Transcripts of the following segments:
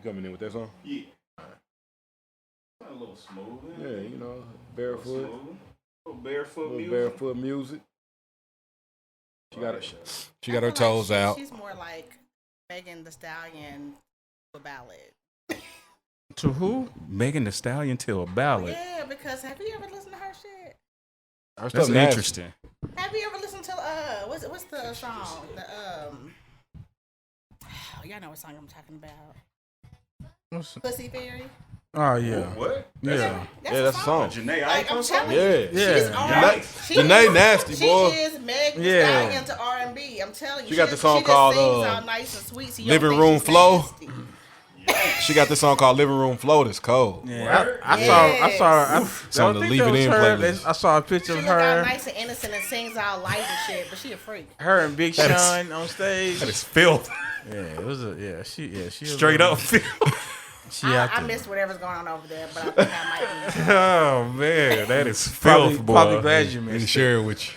coming in with that song? Yeah. A little smooth. Yeah, you know, barefoot. A little barefoot music. Barefoot music. She got her toes out. She's more like Megan Thee Stallion to a ballad. To who? Megan Thee Stallion to a ballad. Yeah, because have you ever listened to her shit? That's interesting. Have you ever listened to what's the song? Y'all know what song I'm talking about. Pussy Fairy. Oh yeah. What? Yeah. That's a song. Janae Like, I'm telling you. Yeah. Janae nasty, boy. She is Meg Thee Stallion to R&B. I'm telling you. She got the song called sings all nice and sweet, so Living Room Flow. She got this song called Living Room Flow that's cold. Yeah, I saw It's on the Leave It In playlist. I saw a picture of She her. look all nice and innocent and sings all light and shit, but she a freak. Her and Big Sean on stage. That is filth. Yeah, it was she Straight up filth. I missed whatever's going on over there, but I think I might be. Oh man, that is filth, boy. Probably glad you missed it. Share it with you.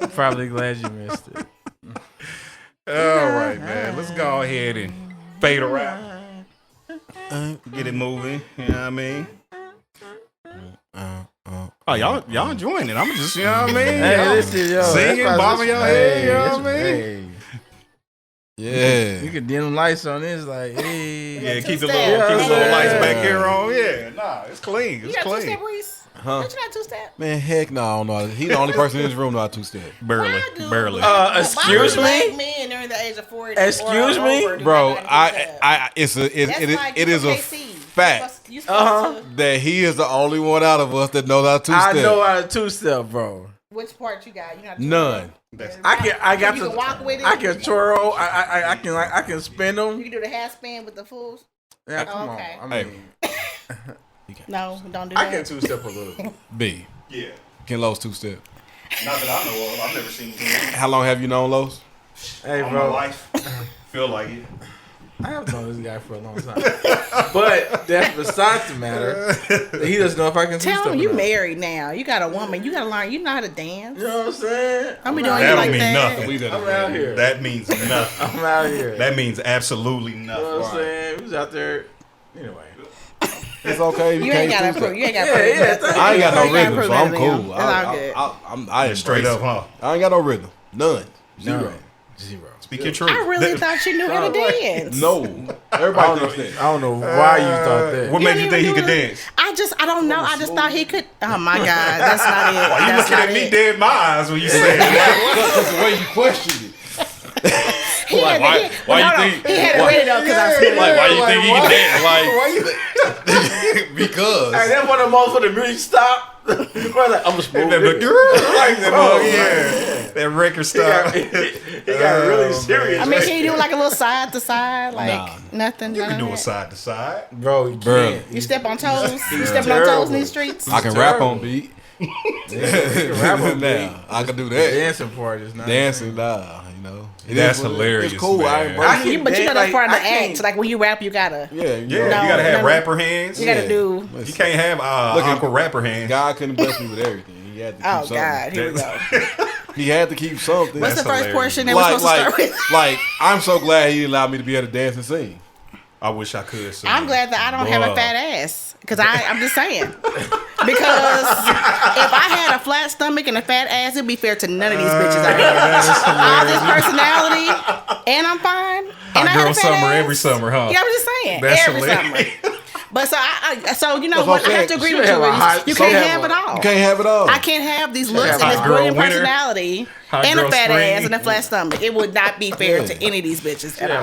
Probably glad you missed it. All right, man. Let's go ahead and fade around. Get it moving. You know what I mean? Oh, y'all enjoying it. I'm just, you know what I mean? Hey, listen, yo. Singing, bobbing your head, you know what I mean? Hey. Yeah. You can dim them lights on this, like, hey. Yeah, keep the little lights back here on. Yeah, nah, it's clean. You It's got clean. two-step, Rece? Huh? Don't you got two-step? Man, heck no, I don't know. He the only person in this room know how to two-step. Barely. Excuse me? Black men during the age of 40. Excuse me? Bro, it is a fact that he is the only one out of us that knows how to two-step. I know how to two-step, bro. Which part you got? You got None. I can walk with it. I can twirl. I can spin them. You can do the half spin with the fools. Yeah, come on. I mean, No, don't do I that. can two-step a little. B. Yeah. Can Los two-step? Not that I know of. I've never seen him. How long have you known Los? Hey, All bro. my life. Feel like it. I have known this guy for a long time. But that's besides the matter. He doesn't know if I can two-step. Tell him you married now. You got a woman. You got to learn. You know how to dance. You know what I'm saying? I'm doing you That like don't mean that. nothing. I'm out here. That means nothing. I'm out here. That means absolutely You nothing. know what I'm saying? Who's out there? Anyway. It's okay. If you can't ain't got to two-step. prove. You ain't got to prove. nothing. I ain't got no You ain't rhythm, gotta so prove I'm nothing to cool. him. It's all good. I Straight up, huh? I ain't got no rhythm. None. Zero. Speak your truth. I really thought you knew how to dance. No. Everybody thinks that. I don't know why you thought that. What made you think he could dance? I don't know. I just thought he could. Oh my God, that's not it. Why you That's looking not at me it. dead in my eyes when you say that? That's the way you questioned it. He had why you think? He had it ready though because I was Like, why you think he can dance? Like, Why you think? Because. Hey, that's one of the most when the music stop. I'm a smooth. That record stop. He got really serious. I mean, can you do like a little side to side, like Nah. nothing? You none can of do a that? side to side. Bro, you Bro. can't. You step on toes. You stepping on toes in these streets. I can rap on beat. rap on Now, I can do that. Dancing part is not Dancing, nah, you know. It That's is what it is. hilarious, It's cool. man. I embrace it. But you know that's part of the I can't- act. Like when you rap, you gotta. Yeah, Yeah, you know. you gotta have no. rapper hands. You gotta do. You can't have Uncle rapper hands. God couldn't bless me with everything. He had to keep Oh something. God, here we go. He had to keep something. What's the That's first hilarious. portion that we're supposed to start with? like, I'm so glad he allowed me to be able to dance and sing. I wish I could. Sing. I'm glad that I don't have a Bruh. fat ass. Because I'm just saying. Because if I had a flat stomach and a fat ass, it'd be fair to none of these bitches out here. All this personality, and I'm fine. And I Hot had girl a fat summer ass. every summer, huh? Yeah, I'm just saying. That's every hilarious. summer. But so you know That's what? what I'm I have to saying. agree You with you, have a hot- Reece. You so can't have have a- it all. You can't have it all. I can't have these looks have and this hot girl brilliant winter, personality hot and a girl fat spring. ass and a flat stomach. It would not be fair to any of these bitches at all.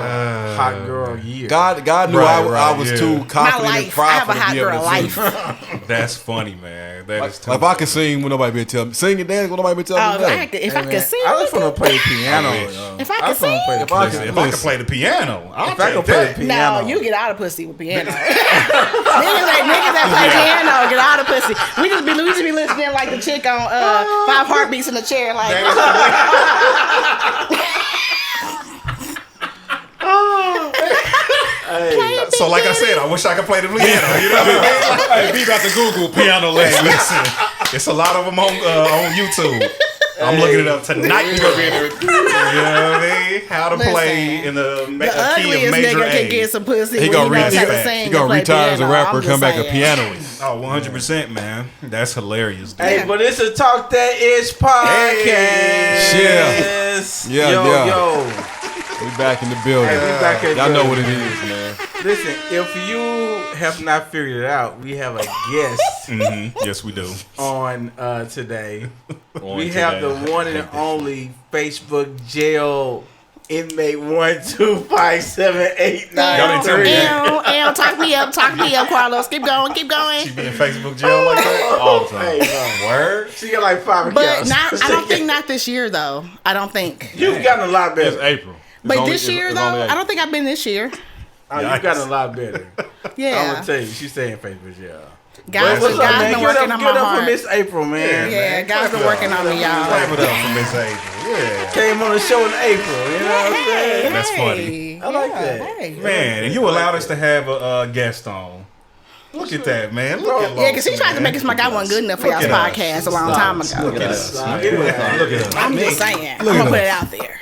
hot girl year. God knew Right, I was yeah. too My confident and life. I have prideful a hot to be able girl to sing. life. That's funny, man. That is Like, if I can sing when nobody been telling me, sing and dance when nobody been telling me. If I could sing, I just want to play the piano. if I could sing, If I could play the piano, I'll If I take could play the that. piano. no, you get out of pussy with piano. niggas that play piano get out of pussy. We just be listening like the chick on 5 Heartbeats in the chair, like. So, like I said, I wish I could play the piano. You know what I mean? Hey, be about to Google Piano lessons. Listen, it's a lot of them on YouTube. I'm looking it up tonight. You know what I mean? How to play in the key of ugliest major nigga A. can get some pussy. He when gonna knows how to retire. sing He gonna and play retire as a piano. rapper, I'm come just back a saying. pianist. Oh, 100%, man. That's hilarious, dude. Hey, but it's a Talk That Ish podcast. Yeah, Yo. We back in the building. Hey, we back in the Y'all know what building. it is, man. Listen, if you have not figured it out, we have a guest Yes, we do. on today. We have the one and only Facebook jail inmate 1257893. Y'all didn't tell me that. Talk me up, Carlos. Keep going. She be in Facebook jail like that all the time. Hey, Word? she got like 5 But accounts. I don't think not this year though. I don't think. You've gotten a lot It's better. April. But this year though, I don't think I've been this year. Oh, you've gotten a lot better. I'm Yeah, gonna tell you, she's staying in Facebook jail. guys, What's up, guys man? been Give it working up, on give it my up for heart. Miss April, man. Yeah, guys been working on me, y'all. Clap it up for Miss April. Yeah. Came on the show in April. You know what I'm saying? That's funny. I like that. Hey. Man, and you allowed us to have a guest on. Look at that, man. Look at Yeah, because he Losi, tried to man. make it seem like I wasn't good enough for y'all's Look at us. podcast a long time ago. Look at us. Stop. Look at us. I'm just saying. I'm gonna put it out there.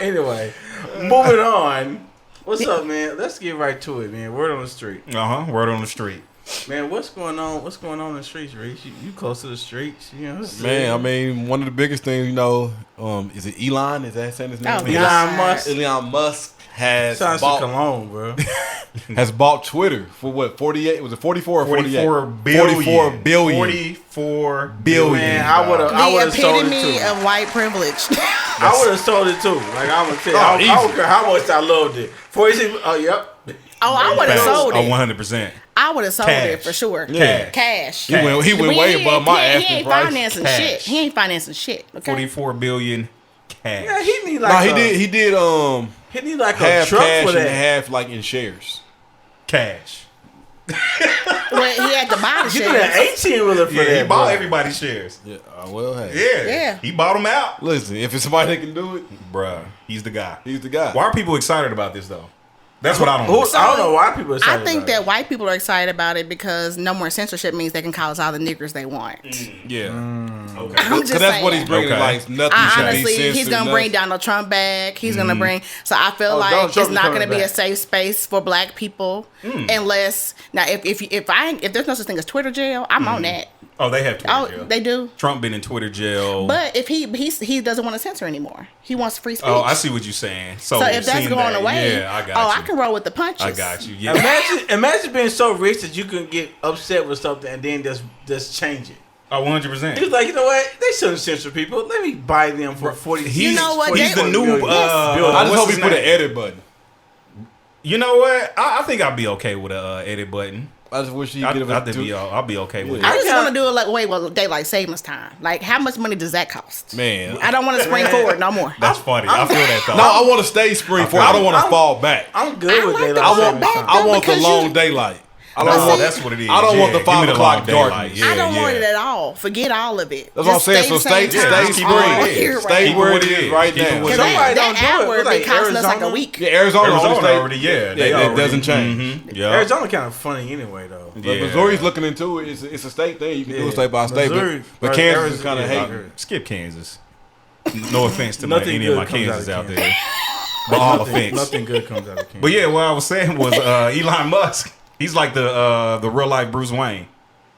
Anyway, moving on. What's up, man? Let's get right to it, man. Word on the street. Word on the street. Man, what's going on? What's going on in the streets, Rece? You close to the streets, you know? Man, I mean, one of the biggest things, is it Elon? Is that saying his name? Oh, Elon Musk. Elon Musk has Sounds like bought, cologne, bro. has bought Twitter for what, 48? Was it 44 or 48? 44 billion. 44 billion. 44 Billion. Man, I would The have sold it epitome too. of white privilege. I would have sold it too. Like I'm gonna tell you, I easy. don't care how much I loved it. Oh, I would have Facts. sold Oh, it. 100%. I would have sold it Cash. for sure. Yeah. Cash. He went way above my He asking ain't price. financing Cash. shit. He ain't financing shit. Okay. 44 billion cash. Yeah, he need No, like he did he need like a half truck cash for and that. half like in shares. Cash. Well, he had to buy the You need an shares. 18-wheeler for Yeah, that. he bought bro. everybody's shares. Yeah, well, hey. Yeah. Yeah. He bought them out. Listen, if it's somebody that can do it, Bruh, he's the guy. he's the guy. Why are people excited about this, though? That's what I don't know. I don't know why people are I excited think about that it. white people are excited about it because no more censorship means they can call us all the niggers they want. Yeah. Okay. I'm just Because that's what he's saying. bringing. Okay. Like, nothing I should be honestly, censored. he's gonna bring Donald Trump back. He's gonna bring. So I feel like Donald Trump it's is not coming gonna be a back. safe space for black people unless now if there's no such thing as Twitter jail, I'm on that. Oh, they have Twitter Oh, jail. they do. Trump been in Twitter jail. But if he doesn't want to censor anymore, he wants free speech. Oh, I see what you're saying. So, So if that's seeing going that, away, yeah, I got you. I can roll with the punches. I got you. Yeah. Imagine being so rich that you can get upset with something and then just change it. Oh, He 100%. was like, you know what? They shouldn't censor people. Let me buy them for 40. You know what? He's the new. I just what's hope his he put an name? edit button. You know what? I think I'd be okay with a edit button. I just wish he'd I'll get it be okay with I it. just want to do it like daylight savings time. Like, how much money does that cost? Man. I don't want to spring forward no more. That's funny. I feel that though. No, I want to stay spring forward. I don't want to fall back. I'm good with like daylight the I savings want time. I want the because long you- daylight. I But don't want see, that's what it is. I don't want the Give 5 me the o'clock long daylight. darkness. Yeah, I don't yeah. want it at all. Forget all of it. That's what I'm saying. So stay the same time keep it where it all is. year Stay round. where it Keep it is where right it is. now. Keep it where Because it is. Somebody don't that do it. hour It's been like costing us like a Arizona. week. Yeah, Arizona already, yeah. It doesn't change. Yeah. Arizona kind of funny anyway, though. But Yeah. Missouri's looking into it. It's a state thing. You can do it state by state. Missouri, But or Kansas is Arizona, kind of yeah, hating. Skip Kansas. No offense to Nothing any of good my comes out Kansas of out Kansas. there. But all offense. Nothing good comes out of Kansas. But yeah, what I was saying was Elon Musk. He's like the real life Bruce Wayne.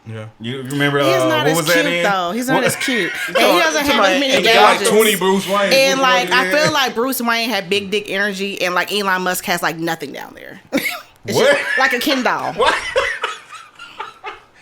Yeah. You remember He's not what as was cute that in? though. He's not What- as cute, and he doesn't have as many He got like gadgets. 20 Bruce Wayne. And like I feel like Bruce Wayne had big dick energy, and like Elon Musk has like nothing down there. It's What? just like a Ken doll. What?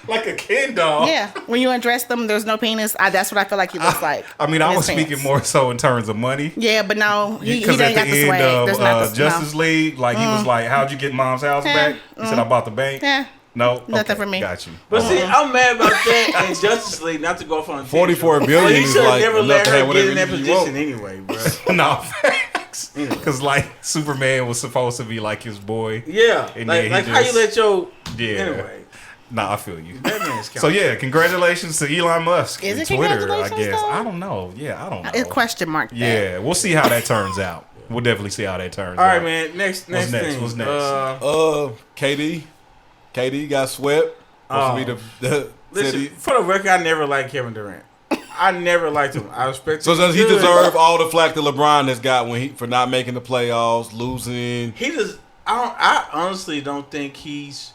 Like a Ken doll. Yeah, when you undress them, there's no penis. That's what I feel like he looks like. I mean, in I his was speaking pants. more so in terms of money. Yeah, but no, he Because ain't at got the the end swag. of There's not the Justice League, like he was like, "How'd you get Mom's house back?" He said, "I bought the bank." Yeah. No, Nothing okay, for me. Got you. But see, I'm mad about that in Justice League, not to go off on a tangent. 44 billion But he is should have like never enough let to her have get in whatever that you want. position anyway, bro. No facts. Because like Superman was supposed to be like his boy. Yeah, And like, yeah, he like how you just- let your Yeah. anyway. Nah, I feel you. That man's So yeah, congratulations to Elon Musk. Is and it Twitter, I congratulations, guess. though? I don't know. Yeah, I don't know. It's question mark. That. Yeah, we'll see how that turns out. We'll definitely see how that turns All out. right, man. Next next? thing. What's next? KD got swept. Supposed to be the Listen, city. for the record, I never liked Kevin Durant. I never liked him. I respect. So does he deserve all the flack that LeBron has got for not making the playoffs, losing? He does. I honestly don't think he's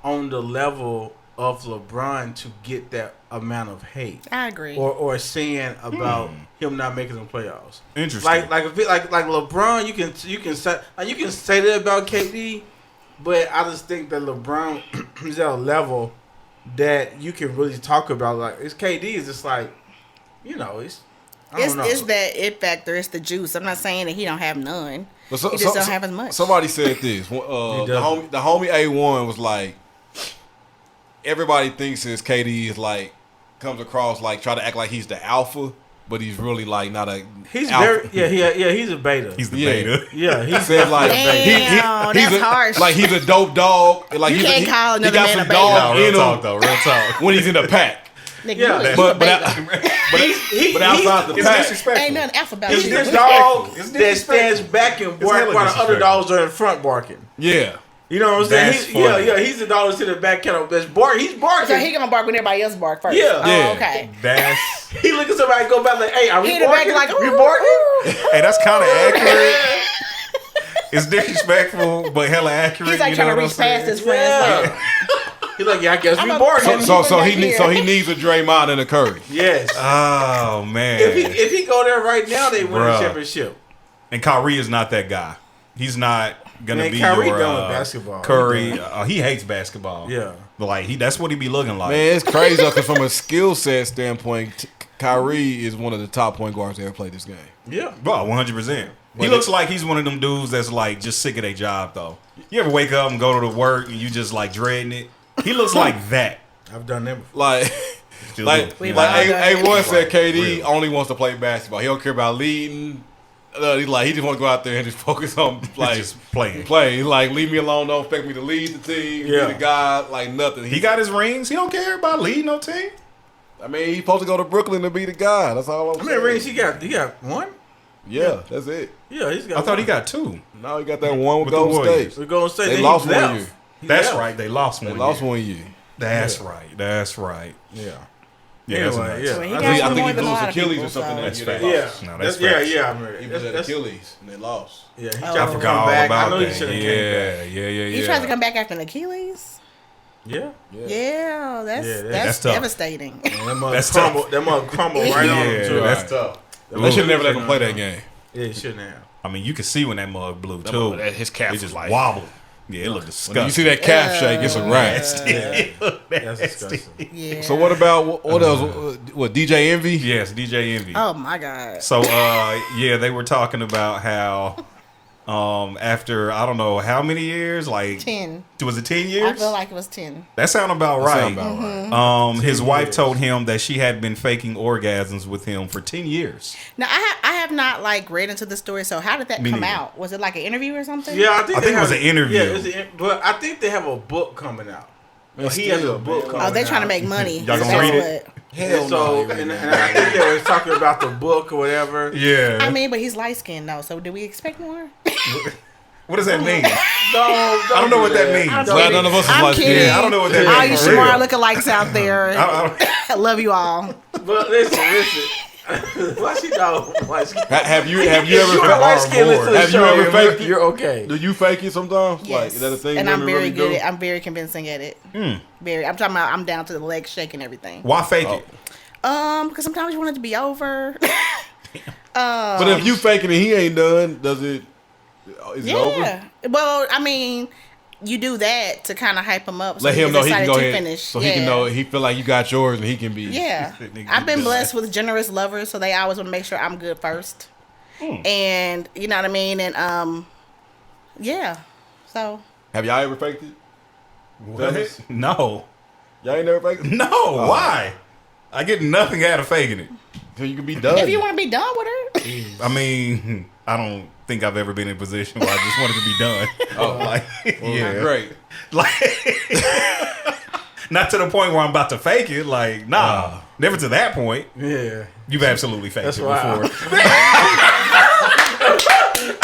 on the level of LeBron to get that amount of hate. I agree. Or saying about him not making the playoffs. Interesting. Like LeBron, you can say that about KD, but I just think that LeBron is at a level that you can really talk about. Like it's KD is just like, you know, it's that it factor. It's the juice. I'm not saying that he don't have none. He just don't have as much. Somebody said this. The homie A1 was like, everybody thinks his KD is like comes across like try to act like he's the alpha, but he's really like not a. He's alpha. he's a beta. He's the beta. Yeah, he said like that's harsh. Like he's a dope dog. Like you can't call another man a beta. Dog real in talk him though. Real talk. When he's in the pack. Nigga, but outside the pack, ain't nothing alpha about He's you. this dog that stands back and bark while the other dogs are in front barking. Yeah. You know what I'm saying? He's the dog that's in the back kennel that's barking. He's barking. So he gonna bark when everybody else bark first. Yeah. Oh, okay. He look at somebody go back like, hey, are we He in the back barking? like, we barking? Hey, that's kind of accurate. It's disrespectful, but hella accurate. He's like trying to reach past his friends. Yeah. He's like, yeah, I guess we barking. So he needs a Draymond and a Curry. Yes. Oh man. If he go there right now, they win the championship. And Kyrie is not that guy. He's not gonna be Kyrie your done with basketball. Curry. He hates basketball. Yeah. But like that's what he be looking like. Man, it's crazy because from a skill set standpoint, Kyrie is one of the top point guards that ever played this game. Yeah. Bro, 100%. He looks like he's one of them dudes that's like just sick of their job though. You ever wake up and go to the work and you just like dreading it? He looks like that. I've done that before. Like A1 said KD only wants to play basketball. He don't care about leading. He just want to go out there and just focus on like just playing. Play. Like leave me alone. Don't expect me to lead the team. Be the guy. Like nothing. He got his rings. He don't care about leading no team. I mean, he's supposed to go to Brooklyn to be the guy. That's all I'm saying. How many rings he got? He got one? Yeah, that's it. Yeah, he's got. I thought he got two. No, he got that one with Golden State. With Golden State, they lost 1 year. That's right. They lost 1 year. They lost 1 year. That's right. That's right. Yeah. Yeah, anyway, yeah. So I think he blew his Achilles or something. That's facts. Yeah, no, that's facts. I remember. He was at Achilles and they lost. Yeah, he I forgot all back. about I know that. he should have came back. Yeah. He tried to come back after an Achilles. Yeah. That's tough. devastating. That mug crumble right on him too. That's tough. They should never let him play that game. Yeah, he shouldn't have. I mean, you can see when that mug blew too. His calf it just like wobbled. Yeah, it looked disgusting. When you see that calf shake, it's a wrap. That's disgusting. Yeah. So what about what else? What DJ Envy? Yes, DJ Envy. Oh my God. So they were talking about how after I don't know how many years, like 10. Was it 10 years? I feel like it was 10. That sound about right. His wife told him that she had been faking orgasms with him for 10 years. Now I have not like read into the story. So how did that come out? Was it like an interview or something? Yeah, I think it was an interview. Yeah, but I think they have a book coming out. He has a book coming out. Oh, they're trying to make money. Y'all gonna read it? Hell no. And I think they were talking about the book or whatever. Yeah. I mean, but he's light skinned though. So do we expect more? What does that mean? I don't know what that means. Glad none of us is light skinned. Yeah, I don't know what that all means. you smart lookalikes out there. I love you all. But listen. Why she don't? Have you ever faked it? You're okay. Do you fake it sometimes? Yes. Like, is that a thing? And you I'm very really good do? at. I'm very convincing at it. Very. I'm talking about. I'm down to the legs shaking everything. Why fake it? Because sometimes you want it to be over. But if you faking it, he ain't done. Does it? Is it over? Well, I mean, you do that to kind of hype him up. So let him know he can go ahead. Finish. So he can know. He feel like you got yours, and he can be. Yeah, I've been blessed with generous lovers, so they always want to make sure I'm good first. And you know what I mean. And yeah. So. Have y'all ever faked it? What? No. Y'all ain't never faked it? No. Why? I get nothing out of faking it. So you can be done. If you want to be done with her. I mean, I don't think I've ever been in a position where I just wanted to be done. Great. Like, not to the point where I'm about to fake it. Like, never to that point. Yeah. You've absolutely faked it before.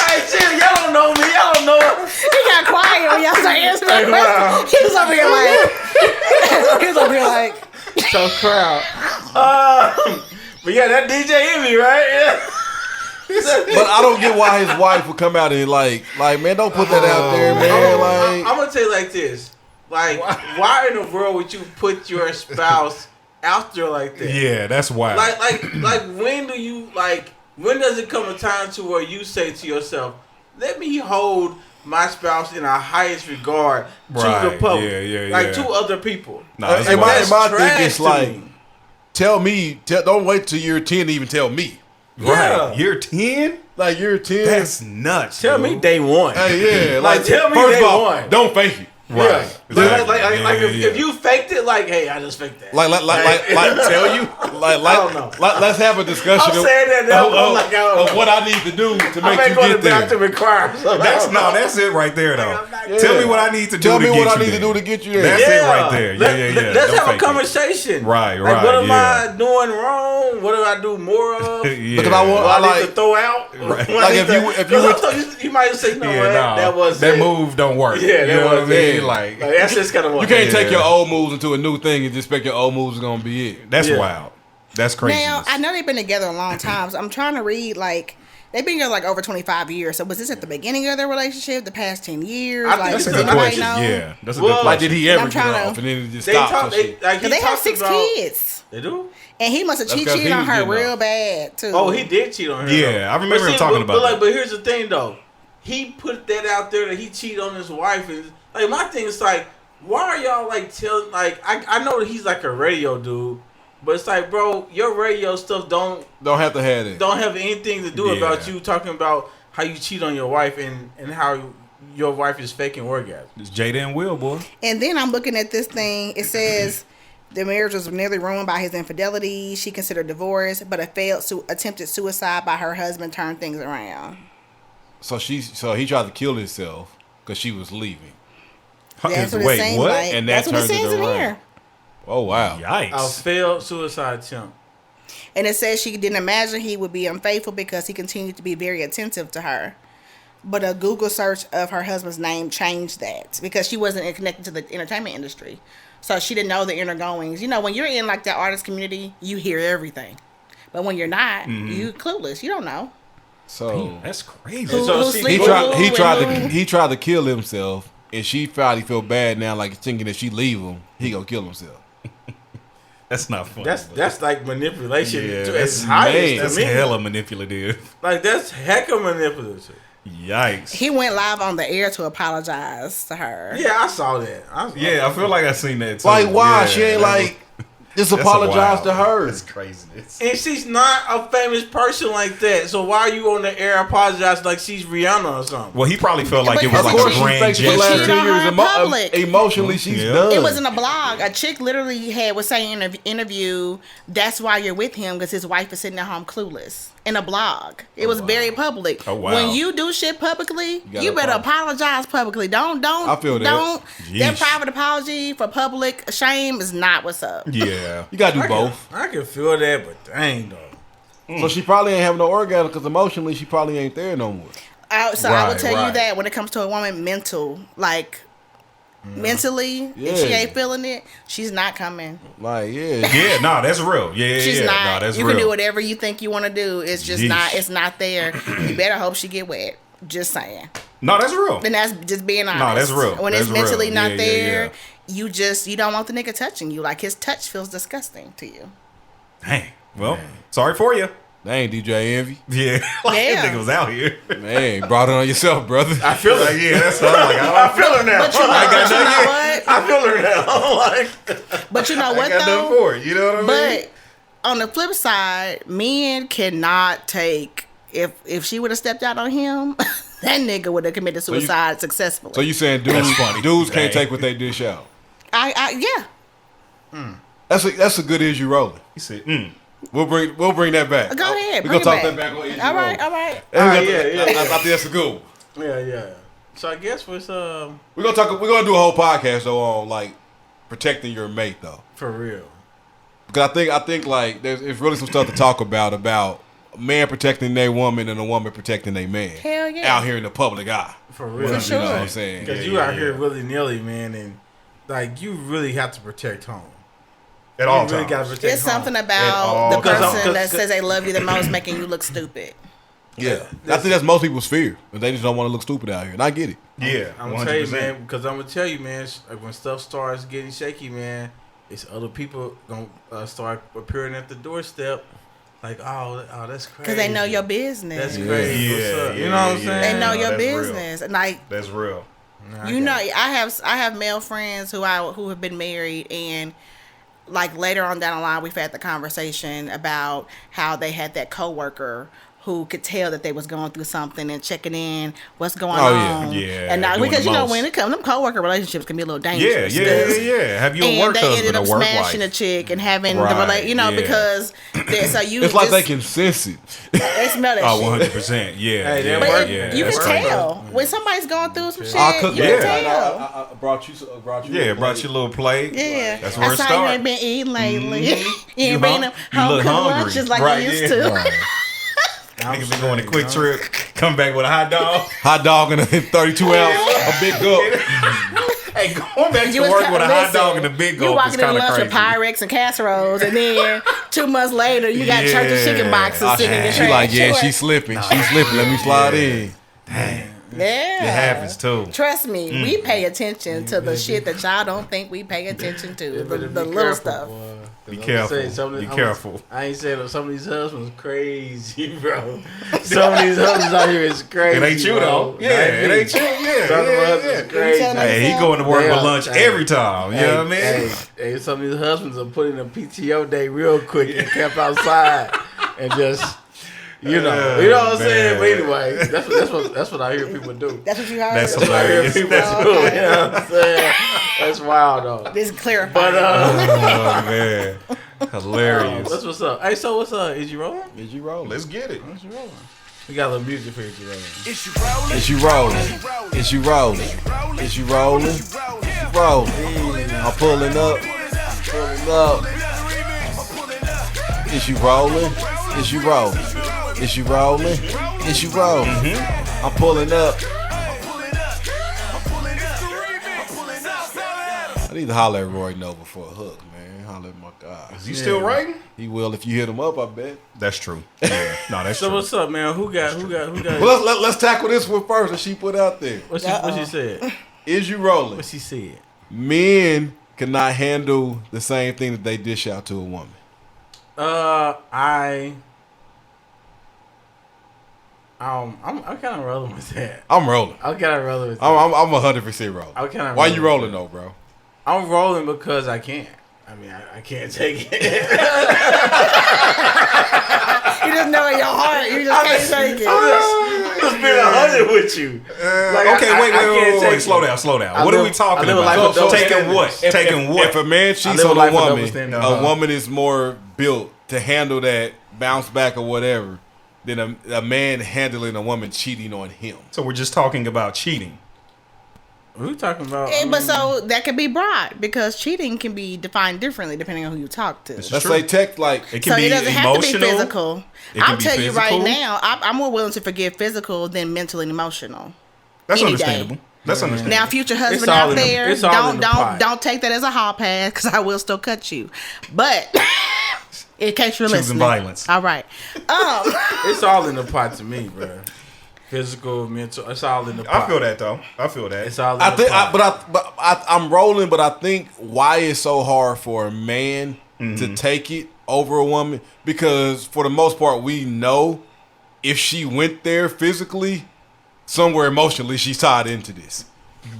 Hey, chill, y'all don't know me. Y'all don't know. He got quiet when y'all started answering questions. He was over here like. So crowd. But yeah, that DJ Envy, right? Yeah. But I don't get why his wife would come out and like man, don't put that out there, man. I'm gonna tell you like this. Like, why in the world would you put your spouse out there like that? Yeah, that's wild. Like when do you when does it come a time to where you say to yourself, let me hold my spouse in the highest regard to the public, to other people. My thing is like, don't wait till you're 10 to even tell me. Right, year 10? Like year 10? That's nuts. Tell me day one. Hey, yeah, like tell me first day of all, one. don't fake it. Right. If you faked it, like, hey, I just faked that. Like tell you. I don't know. Let's have a discussion. I'm saying that now. Of what I need to do to make you get there. That's it right there, though. Yeah. Tell me what I need to do. Tell me what I need to do to get you there. That's it right there. Yeah. Let's have a conversation. Right. Like, what am I doing wrong? What do I do more of? Because I need to throw out. Right. Like if you might say that move don't work. Yeah, that was it. Like that's just kind of you can't take your old moves into a new thing and just expect your old moves is gonna be it. That's wild. That's crazy. Now I know they've been together a long time. So I'm trying to read like they've been together like over 25 years. So was this at the beginning of their relationship? The past 10 years? That's a good question. Yeah, that's a good question. Like did he ever get off and then it just stopped? They have 6 kids. They do. And he must have cheated on her real bad too. Oh, he did cheat on her. Yeah, I remember him talking about that. But here's the thing though. He put that out there that he cheated on his wife, and like my thing is like, why are y'all like telling? Like I know that he's like a radio dude, but it's like, bro, your radio stuff don't have to have it. Don't have anything to do about you talking about how you cheat on your wife and how your wife is faking orgasms. It's Jada and Will, boy. And then I'm looking at this thing. It says the marriage was nearly ruined by his infidelity. She considered divorce, but a failed attempted suicide by her husband turned things around. So he tried to kill himself because she was leaving. That's what it seems like. And that's what it says in here. Oh wow! Yikes! A failed suicide attempt. And it says she didn't imagine he would be unfaithful because he continued to be very attentive to her. But a Google search of her husband's name changed that because she wasn't connected to the entertainment industry, so she didn't know the inner goings. You know, when you're in like that artist community, you hear everything, but when you're not, you clueless. You don't know. So damn, that's crazy. He tried to kill himself, and she probably feel bad now, like thinking that she leave him, he gonna kill himself. That's not fun. That's like manipulation. Yeah, that's highest. That's hella manipulative. Like that's hecka manipulative. Yikes! He went live on the air to apologize to her. Yeah, I saw that. I feel like I seen that too. Like why she ain't like. Just apologize to her. That's craziness. And she's not a famous person like that. So why are you on the air apologizing like she's Rihanna or something? Well, he probably felt like it was like a grand gesture. For the last 2 years, emotionally, she's done. It was in a blog. A chick literally was saying in an interview, that's why you're with him, because his wife is sitting at home clueless. In a blog. It was very public. Oh, wow. When you do shit publicly, you better apologize publicly. Don't. I feel that. Don't. That private apology for public shame is not what's up. Yeah. You gotta do both. I can feel that, but dang though. So she probably ain't having no orgasm because emotionally she probably ain't there no more. I will tell you that when it comes to a woman mentally, if she ain't feeling it, she's not coming. Like, that's real. She's not. Nah, that's you real. can do whatever you think you want to do. It's just not. It's not there. You better hope she get wet. Just saying. No, that's real. And that's just being honest. No, that's real. When that's it's mentally real. not there, you don't want the nigga touching you. Like his touch feels disgusting to you. Dang. Well, sorry for you. Dang, DJ Envy. Yeah. That nigga was out here. Man, brought it on yourself, brother. I feel it. That's what I'm like. I feel her now. But you know what? I feel her now. But you know what, though? I got nothing for it. You know what I mean? But on the flip side, men cannot take... If she would have stepped out on him, that nigga would have committed suicide successfully. So you saying dudes can't take what they dish out? Yeah. That's a good issue rolling. He said, We'll bring that back. Go ahead. We're gonna talk that back on issue. All right. I think that's a good one. Yeah. So I guess we're gonna do a whole podcast though on like protecting your mate though. For real. Because I think like there's really some stuff to talk about a man protecting their woman and a woman protecting their man. Hell yeah. Out here in the public eye. For real. For sure. You know what I'm saying? Because you out here willy-nilly, man, and like you really have to protect home. At all really times. gotta protect It's home. something about the Because person that says they love you the most making you look stupid. Yeah, I think that's most people's fear. They just don't want to look stupid out here, and I get it. Yeah, I'm gonna tell you, man, because I'm gonna tell you, man, like when stuff starts getting shaky, man, it's other people gonna start appearing at the doorstep, like, oh, that's crazy. Because they know your business. That's crazy. Yeah, What's up? yeah, You know what I'm yeah. saying? They know your that's real. business. And like, That's real. you know, I have male friends who have been married, and like later on down the line, we've had the conversation about how they had that coworker who could tell that they was going through something and checking in, what's going on. Yeah. And now, doing because the you know most. when it comes, them coworker relationships can be a little dangerous. Yeah. Have your And work they husband ended up or work smashing wife. a chick and having the Right, yeah. because so you It's like just, they can sense it. they smell that Oh, shit. 100%. Yeah. Hey, yeah, that But work, you that's can right. tell when somebody's going through some shit. I cooked You that. can tell. I brought you. Yeah, brought your little plate. Yeah, That's where it how you starts. ain't been eating lately. Mhm. You ain't You been hung- home you look cooked hungry. lunches like Right, you used yeah. to. Niggas been going a quick trip, come back with a hot dog. Hot dog and a 32 ounce, a big gulp. Hey, going back to You was work kinda- with a hot listen, dog and a big You gulp is walking in kind of lunch crazy. with Pyrex and casseroles, and then 2 months later, you got church and chicken boxes Oh, sitting in your she trash. like, yeah, Sure. she's slipping. She's slipping. Let me slide in. Yeah. It happens too. Trust me, we pay attention to the shit that y'all don't think we pay attention to. The little stuff. Be careful. Be careful. I ain't saying some of these husbands crazy, bro. Some of these husbands out here is crazy. It ain't you bro. though. Yeah, it ain't you. Yeah, Some of the yeah, husbands yeah. is crazy. Hey, he going to work They with are- lunch hey, every time. You know what I mean? Hey, some of these husbands are putting a PTO day real quick and camp outside and just, you know what I'm saying. But anyway, that's what I hear people do. That's what you heard? That's That's what I hear hilarious. people That's do. You know what I'm saying? That's wild though. This is clarifying. But Oh man, hilarious. that's what's up. Hey, so what's up? Is you rolling? Is you rolling? Let's get it. Is you rolling? We got a little music for you, rolling. Is you rolling? Is you rolling? Is you rolling? Is you rolling? I'm pulling up. Pulling up. Is you rolling? Is you rolling? Is you rolling? Is you rolling? I'm pulling up. I need to holler at Roy Nova for a hook, man. Holler at my guy. Is he still writing? He will if you hit him up, I bet. That's true. Yeah, no, that's So true. what's up, man? Who got? Well, let's tackle this one first that she put out there. What she said? Is you rolling? What she said? Men cannot handle the same thing that they dish out to a woman. I'm kind of rolling with that. I'm rolling. I'm kind of rolling with that. I'm 100% rolling. I'm kinda Why you rolling rolling though, bro? I'm rolling because I can't. I mean, I can't take it. You just know in your heart, you just can't take it. Just being 100 with you. Like, Okay, I can't wait. take Slow it. down. I What are live- we talking I live a life of about? double Taking what? standards. Taking what? If a man I cheats live a on life a of double woman, standards. a woman is more built to handle that bounce back or whatever than a man handling a woman cheating on him. So we're just talking about cheating. What are we talking about? But so that could be broad because cheating can be defined differently depending on who you talk to. It's Let's true. say text like It can So be it doesn't have to be emotional. physical. It can I'll be tell you right physical. now, I'm more willing to forgive physical than mental and emotional. That's any day. understandable. That's understandable. Now, future It's husband all out in the- there, it's all in the pot. don't take that as a hall pass because I will still cut you. But in case you're Choosing listening, violence. all right. It's all in the pot to me, bro. Physical, mental, it's all in the pot. I feel that though. I feel that. It's all in I the think, pot. I'm rolling. But I think why it's so hard for a man to take it over a woman because for the most part we know if she went there physically, somewhere emotionally she's tied into this.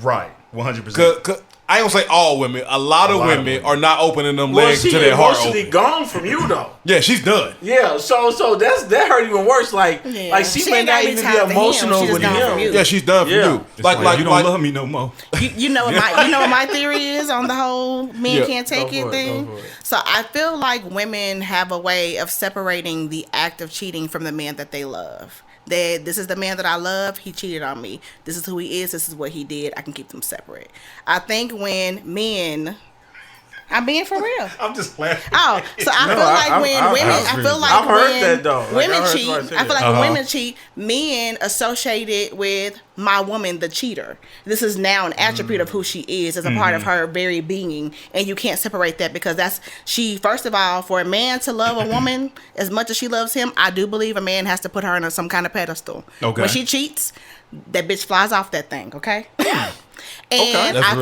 Right. 100%. Cause I ain't gonna say all women. A lot of women are not opening them Well, legs she to their heart emotionally open. gone from you though. Yeah, she's done. Yeah, so that hurt even worse. Like she She may ain't not gotta be even tied be to him. emotional She just with gone from him. you. Yeah, she's done for Yeah. you. It's like you don't love me no more. You know what my theory is on the whole men Yeah. can't take Go it for it, thing. go for it. So I feel like women have a way of separating the act of cheating from the man that they love. That this is the man that I love. He cheated on me. This is who he is. This is what he did. I can keep them separate. I think when men I'm being for real. I'm just laughing. Oh, so I feel like when women, I feel like I've heard when that though. women cheat, I feel like when women cheat, men associate it with my woman, the cheater. This is now an attribute of who she is as a part of her very being, and you can't separate that because that's she. First of all, for a man to love a woman as much as she loves him, I do believe a man has to put her on some kind of pedestal. Okay. When she cheats, that bitch flies off that thing. Okay. And I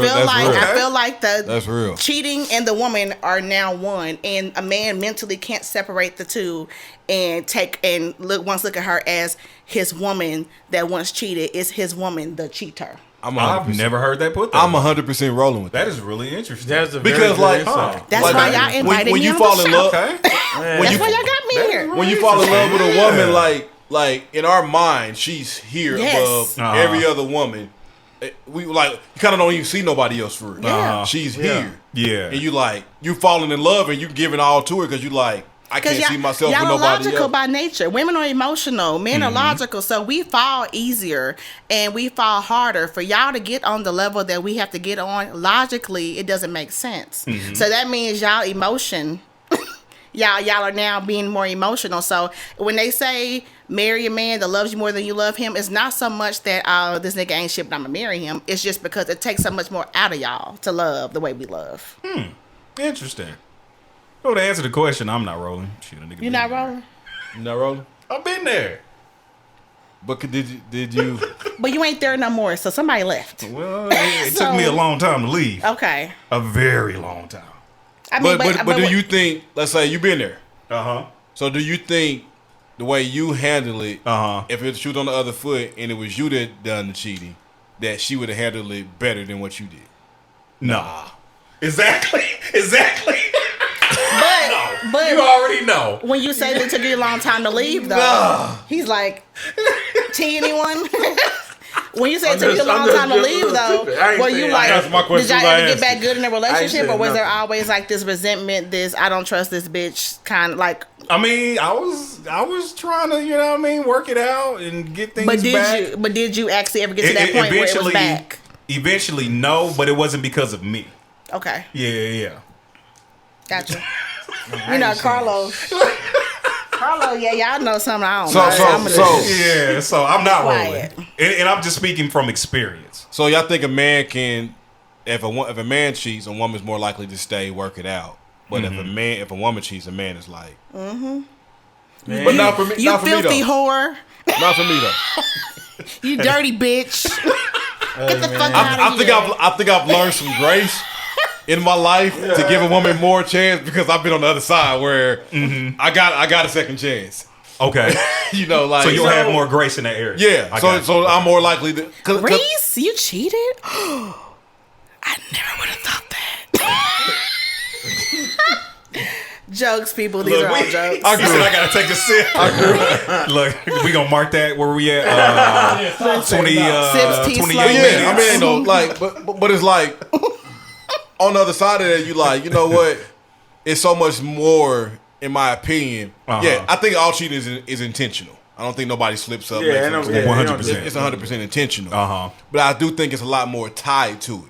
feel like the cheating and the woman are now one, and a man mentally can't separate the two and look at her as his woman that once cheated is his woman, the cheater. I've never heard that put. I'm 100% rolling with that. That is really interesting. That's a because like that's like, why y'all invited me you on fall the in show. love. Okay. That's why y'all got me here. When you fall in love with a woman, like in our mind, she's here above every other woman. We like you kind of don't even see nobody else for real. She's here, and you falling in love and you giving all to her because you like I can't see myself with nobody else. Y'all are logical by nature. Women are emotional. Men are logical, so we fall easier and we fall harder. For y'all to get on the level that we have to get on, logically, it doesn't make sense. So that means y'all emotion. Y'all are now being more emotional. So when they say marry a man that loves you more than you love him, it's not so much that this nigga ain't shit, but I'm gonna marry him. It's just because it takes so much more out of y'all to love the way we love. Interesting. So to answer the question, I'm not rolling. You not rolling? You not rolling? I've been there. But did you? But you ain't there no more, so somebody left. Well, it took me a long time to leave. Okay. A very long time. I mean, but do you think? Let's say you've been there. So do you think the way you handle it, if it was on the other foot and it was you that done the cheating, that she would have handled it better than what you did? Nah. Exactly. But you already know. When you say it took you a long time to leave, though, he's like, T anyone? When you say it took you a long time to leave, though, were you like, did y'all ever get back good in a relationship, or was there always like this resentment, this I don't trust this bitch kind of like? I mean, I was trying to, you know what I mean, work it out and get things back. But did you actually ever get to that point where it was back? Eventually, no, but it wasn't because of me. Okay. Yeah. Gotcha. You know, Carlo, y'all know something I don't know. So I'm not rolling. And I'm just speaking from experience. So y'all think a man can, if a man cheats, a woman's more likely to stay, work it out. But if a woman cheats, a man is like, But not for me. You filthy whore. Not for me though. You dirty bitch. Get the fuck out of here. I think I've learned some grace in my life to give a woman more chance because I've been on the other side where I got a second chance. Okay. You know, like so you'll have more grace in that area. Yeah. So I'm more likely to. Rece, you cheated? I never would have thought that. Jokes, people. These are all jokes. I gotta take a sip. Look, we gonna mark that where we at. 28 minutes. I mean, no, like, but it's like on the other side of that, you like, you know what? It's so much more, in my opinion. Yeah, I think all cheating is intentional. I don't think nobody slips up. 100%. It's 100% intentional. But I do think it's a lot more tied to it.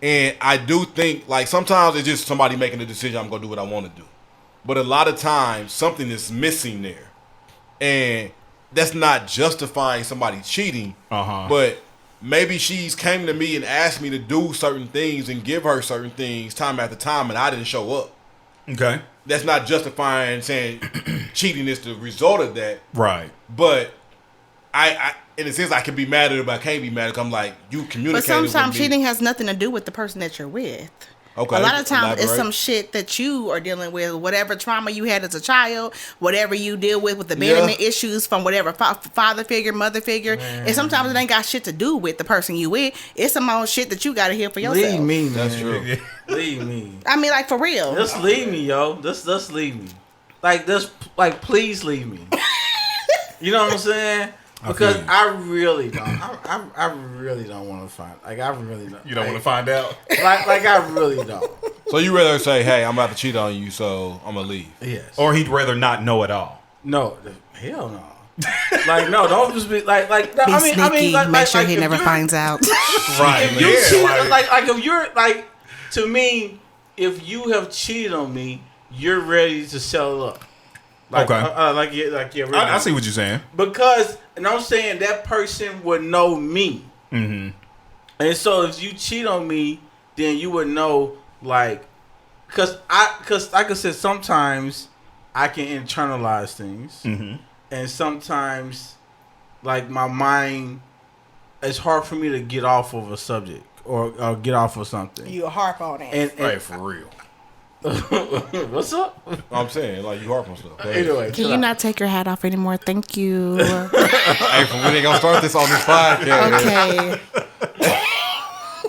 And I do think, like, sometimes it's just somebody making a decision, I'm going to do what I want to do. But a lot of times, something is missing there. And that's not justifying somebody cheating. But maybe she's came to me and asked me to do certain things and give her certain things time after time, and I didn't show up. Okay. That's not justifying saying cheating is the result of that. Right. But I in a sense, I can be mad at it, but I can't be mad because I'm like, you communicated with me. But sometimes cheating has nothing to do with the person that you're with. Okay. A lot of times it's some shit that you are dealing with, whatever trauma you had as a child, whatever you deal with abandonment issues from whatever father figure, mother figure. And sometimes it ain't got shit to do with the person you with. It's some old shit that you got to hear for yourself. Leave me, man. That's true. Leave me. I mean, like, for real. Just leave me, yo. Just leave me. Like, please leave me. You know what I'm saying? Because I really don't. I really don't want to find. Like, I really don't. You don't want to find out. Like I really don't. So you rather say, "Hey, I'm about to cheat on you, so I'm gonna leave." Yes. Or he'd rather not know at all. No, hell no. Like, no, don't just be like. No, be sneaky. I mean, like, make sure like he never finds out. Right. If you cheat, like if you're like, to me, if you have cheated on me, you're ready to settle up. Like, okay. I see what you're saying. Because, and I'm saying that person would know me. Mm-hmm. And so if you cheat on me, then you would know, like, because like I said, sometimes I can internalize things. Mm-hmm. And sometimes, like, my mind, it's hard for me to get off of a subject or get off of something. You harp on it. And Right, for real. What's up? I'm saying, like, you harp on stuff. Anyway, Can you not take your hat off anymore? Thank you. Hey, we ain't gonna start this on this podcast. Okay.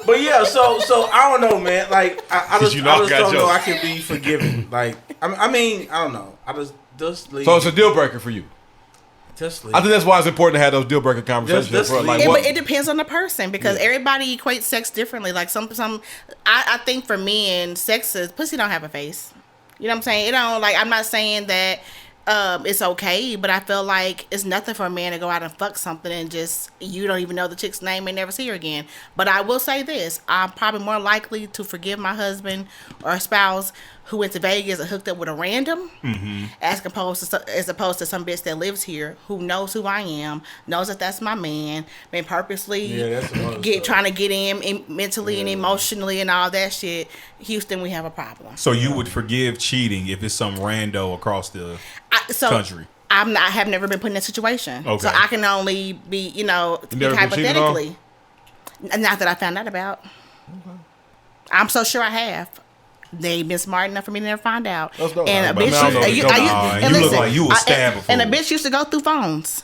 But yeah, so I don't know, man. Like, I just don't know I can be forgiven. Like, I mean, I don't know. I just leave. So it's a deal breaker for you. Just leave. I think that's why it's important to have those deal breaker conversations. Just bro. Like, But it depends on the person because everybody equates sex differently. Like I think for men, sex is pussy don't have a face. You know what I'm saying? It don't like. I'm not saying that it's okay, but I feel like it's nothing for a man to go out and fuck something and just you don't even know the chick's name and never see her again. But I will say this: I'm probably more likely to forgive my husband or spouse who went to Vegas and hooked up with a random, as opposed to some bitch that lives here who knows who I am, knows that that's my man, been purposely trying to get in mentally and emotionally and all that shit. Houston, we have a problem. So you would forgive cheating if it's some rando across the country? I have never been put in that situation, okay. So I can only be, speak hypothetically. Not that I found out about. Okay. I'm so sure I have. They've been smart enough for me to never find out. And a bitch, you look like you would stab a fool. And a bitch used to go through phones.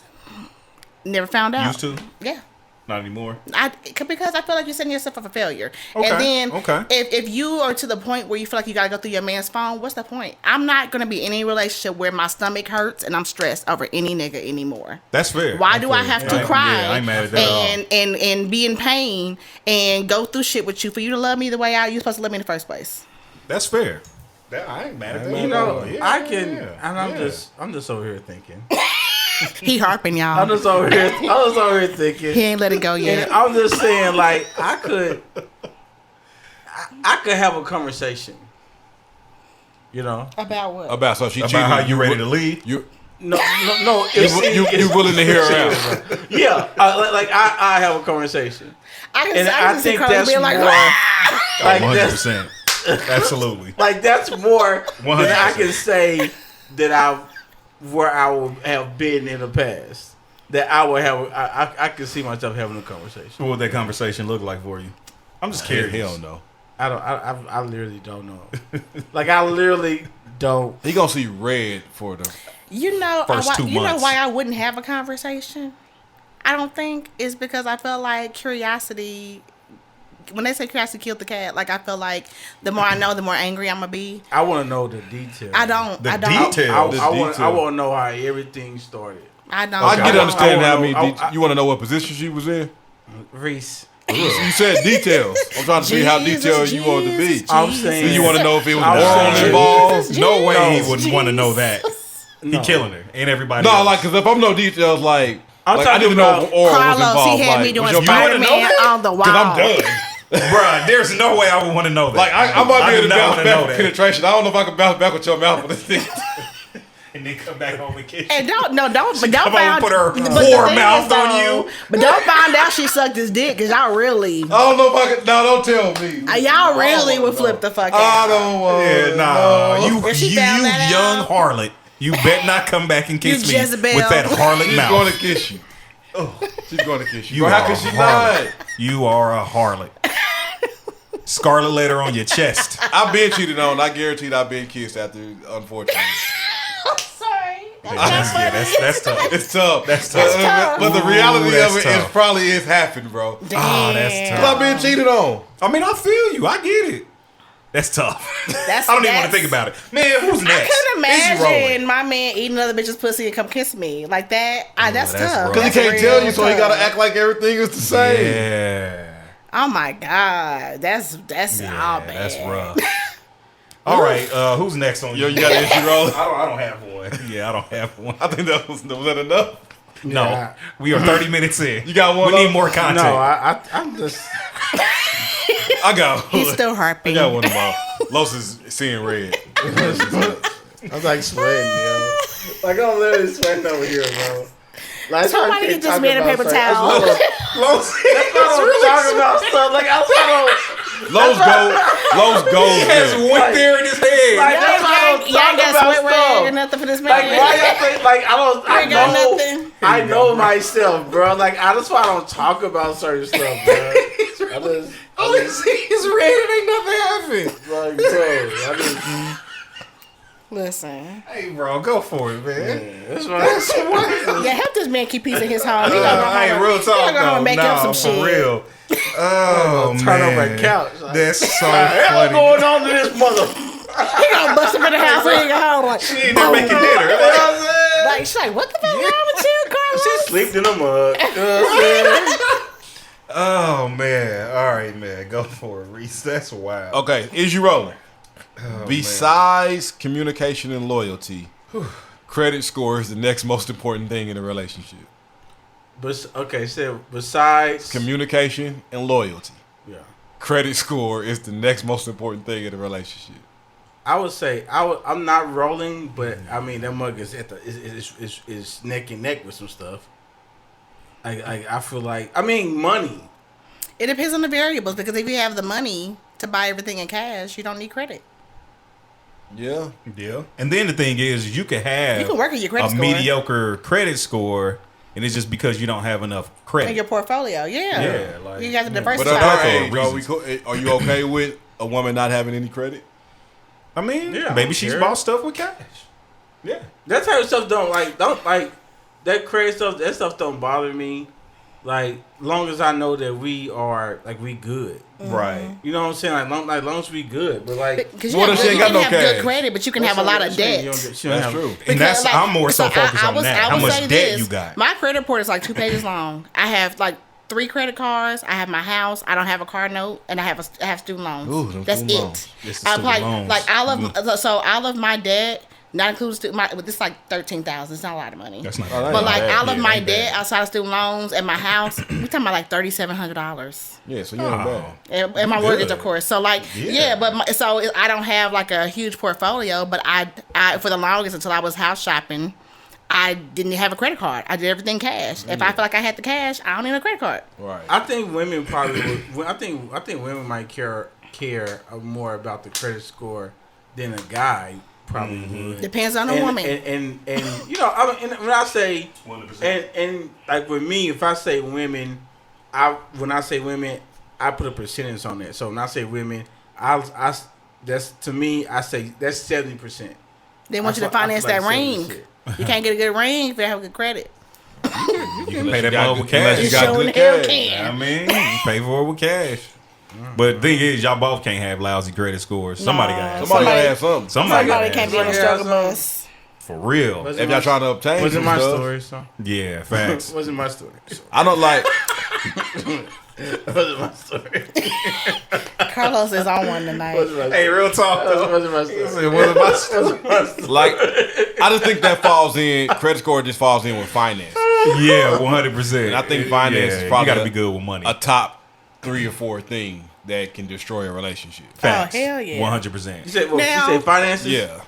Never found out. Used to? Yeah. Not anymore. Because I feel like you're setting yourself up for failure. Okay. And then if you are to the point where you feel like you got to go through your man's phone, what's the point? I'm not going to be in any relationship where my stomach hurts and I'm stressed over any nigga anymore. That's fair. Why do I have to cry I ain't mad at that and be in pain and go through shit with you for you to love me the way you're supposed to love me in the first place? That's fair. I ain't mad at that. You know, I'm just over here thinking. He harping, y'all. I was over here thinking. He ain't let it go yet. And I'm just saying, like, I could have a conversation. You know, about what? About so she cheated. About how you ready to leave? No. You willing to hear her out? Yeah, I have a conversation. I think that's more. Like 100%. Absolutely. Like that's more 100%. than I can say that where I will have been in the past. That I will have. I can see myself having a conversation. What would that conversation look like for you? I'm just curious. Hell no. I literally don't know. Like I literally don't. He gonna see red for the first 2 months. You know why I wouldn't have a conversation? I don't think it's because I feel like curiosity. When they say curiosity killed the cat, like I feel like the more I know, the more angry I'm gonna be. I want to know the details. I don't. I want to know how everything started. I don't. I can understand how many. You want to know what position she was in? Rece. You said details. I'm trying to see how detailed you want to be. I'm saying. So you want to know if it was oral involved? No way he would want to know that. He killing her. Ain't everybody else. Like, because if I'm no details, like I'm I didn't know if oral was involved. He had me doing Spider-Man on the wall. Because I'm done. Bruh, there's no way I would want to know that. Like, I might be able to bounce back with penetration. I don't know if I can bounce back with your mouth for this thing. And then come back home and kiss you. And don't find put her whore mouth on you. But don't find out she sucked his dick, because y'all really. I don't know if I can. No, don't tell me. Y'all really would flip the fuck out. I don't want. Yeah, nah. No. You young harlot. You bet not come back and kiss me Jezebel. with that harlot She's mouth. going to kiss you. Oh, she's going to kiss you. Bro, how can she not? You are a harlot. Scarlet letter on your chest. I've been cheated on. I guaranteed I've been kissed after, unfortunately. I'm sorry. That's tough. It's tough. That's tough. But the reality Ooh, of it is probably is happened, bro. Damn. Oh, that's tough. I've been cheated on. I mean, I feel you. I get it. That's tough. I don't even want to think about it. Man, who's next? I couldn't imagine my man eating another bitch's pussy and come kiss me like that. That's tough. Because he can't tell you, so he got to act like everything is the same. Yeah. Oh my God, that's all bad. That's rough. All right, who's next on you? You got an issue, roll? I don't have one. Yeah, I don't have one. I think was that enough? No, we are 30 minutes in. You got one? We need more content. No, I'm just. I got. He's still I harping. got one of my. Los is seeing red. I'm like sweating, yo. Like I'm literally sweating over here, bro. Like Somebody get this man a paper towel. That's why I don't talk about stuff. Like I Los goes. He has one there in his head. Like that's why I don't Y'all talk got about sweat rag or stuff. nothing for this man. Like why y'all think like I ain't got know nothing. I know myself, bro. Like that's why I don't talk about certain stuff, bro. All he sees is red and ain't nothing happened. Like, bro, I just Listen. Hey, bro, go for it, man. that's what. Yeah, help this man keep peace in his home. He gonna go I ain't home. real talk He gonna though. make up some for shit. real. Oh man, Turn over a couch. Like, that's so hell funny. going on to this mother? He gonna bust up in the house when he go home. Like, She ain't there making dinner. like she's like, what the fuck wrong with you, Carlos? She slept in a mug. You know what I'm saying? Oh man, all right, man, go for it, Rece. That's wild. Okay, is you rolling? Oh, Besides communication and loyalty, credit score is the next most important thing in a relationship. But okay, so besides Communication and loyalty. yeah, Credit score is the next most important thing in a relationship. I would say I'm not rolling, but I mean that mug is at the is neck and neck with some stuff. I feel like money. It depends on the variables because if you have the money to buy everything in cash, you don't need credit. Yeah. Yeah, and then the thing is, you can have You can work on your credit a score. mediocre credit score, and it's just because you don't have enough credit. In your portfolio, yeah. Yeah, like- you got to yeah. But diversify. at our our age, age, are you okay with a woman not having any credit? I mean, Yeah, I maybe don't she's care. bought stuff with cash. Yeah, That type of stuff don't like that crazy stuff. That stuff don't bother me. Like long as I know that we are like we good. right. You know what I'm saying? Like long as we good. But like Because What if she ain't got can no have good cash? credit, but you can have a lot of debt. That's true. And that's Because, I'm more so focused on I that. How would much say debt this, you got? My credit report is like 2 pages long. I have like 3 credit cards. I have my house. I don't have a car note, and I have student loans. Ooh, them That's student it. loans. It's the I'm student like loans. like all of my debt, not including this is like $13,000. It's not a lot of money. That's not. Oh, that But ain't like bad. all of Yeah, my ain't debt bad. outside of student loans and my house, we talking about like $3,700. Yeah, so you ain't bad. And my mortgage, Good. of course. So like, Yeah. so I don't have like a huge portfolio. But I for the longest until I was house shopping, I didn't have a credit card. I did everything cash. If I feel like I had the cash, I don't need a credit card. Right. I think women probably would, I think women might care more about the credit score than a guy probably would. Depends on the and, woman. And you know, I mean, and when I say 100%. and like with me, if I say women, when I say women, I put a percentage on that. So when I say women, I that's to me, I say that's 70%. They want you to I feel finance like that ring. 70%. You can't get a good ring if you have good credit. You can pay Unless that got mother with good- unless cash. you got Sure good in the hell cash. can. I mean, you pay for it with cash. But the thing is, y'all both can't have lousy credit scores. Somebody Nah. got to have Somebody Somebody- gotta have something. Somebody Somebody got can't be to on the Yeah, struggle some- bus. for real. Wasn't If y'all trying to obtain Wasn't some my stuff, story, so Yeah, facts. wasn't my story. So. I don't like. Wasn't my story. Carlos is on one tonight. Wasn't my story. Hey, real talk though. Wasn't my story. It wasn't my story. Like, I just think that falls in. Credit score just falls in with finance. Yeah, 100%. And I think finance is probably you got to be good with money. A top 3 or 4 thing that can destroy a relationship. Facts. Oh, hell yeah. 100%. You said, well, Now- you said finances? Yeah.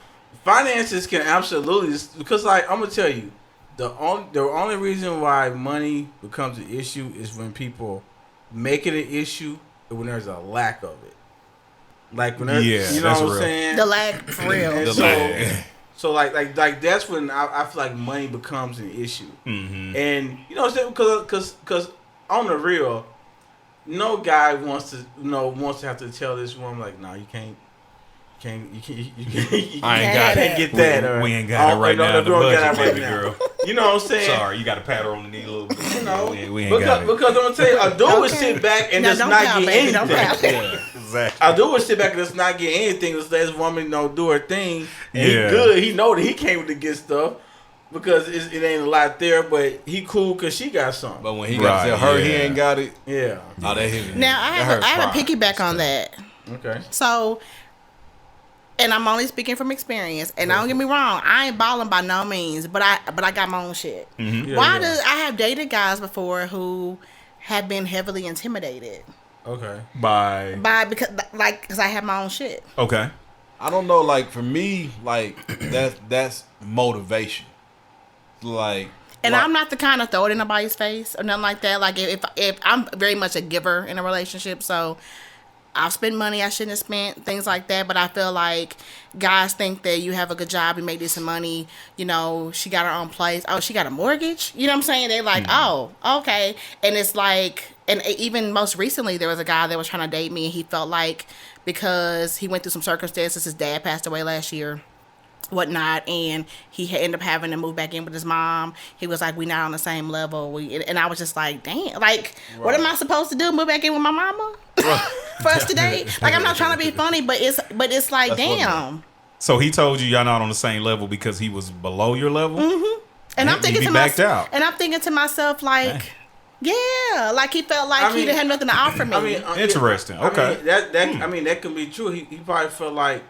Finances can absolutely, because like I'm gonna tell you, the only reason why money becomes an issue is when people make it an issue and when there's a lack of it. Like when there's, Yeah, you know that's what I'm real. saying? The lag for real. And The so, lag. so like that's when I feel like money becomes an issue. Mm-hmm. And you know what I'm saying? Because on the real, no guy wants to have to tell this woman like, nah, you can't. You I ain't got can't get that. or, We ain't got it right now. The we don't got budget, it baby girl. You know what I'm saying? Sorry, you got to pat her on the knee a little bit. You know, we ain't got it. because I'm gonna tell you, a dude would Okay. sit back and No, just don't not pout, get baby, don't anything. pout. Yeah, exactly. A dude would sit back and just not get anything. Just let his woman do her thing. And he Yeah. good. He know that he came to get stuff because it ain't a lot there, but he cool because she got something. But when he got to Right, tell her he yeah. ain't got it, Yeah. oh, that hit me. Now I That have hurt I have a pride. piggyback on that. Okay. So, and I'm only speaking from experience. And don't get me wrong, I ain't balling by no means, but I got my own shit. Yeah, Why yeah. does I have dated guys before who have been heavily intimidated? Okay. By because I have my own shit. Okay. I don't know. Like for me, like that's motivation. Like. And I'm not the kind of throw it in nobody's face or nothing like that. Like if I'm very much a giver in a relationship, so I'll spend money I shouldn't have spent, things like that. But I feel like guys think that you have a good job, you make decent money, you know, she got her own place. Oh, she got a mortgage? You know what I'm saying? They're like, oh, okay. And it's like, and even most recently, there was a guy that was trying to date me, and he felt like because he went through some circumstances, his dad passed away last year, whatnot, and he ended up having to move back in with his mom. He was like, we not on the same level. And I was just like, damn, like, what am I supposed to do? Move back in with my mama for us today? Like, I'm not trying to be funny, but it's like, that's damn. So he told you y'all not on the same level because he was below your level? Mm-hmm. And I'm thinking to myself, like, yeah, like he felt like he didn't have nothing to offer me. Interesting. Okay. That can be true. He probably felt like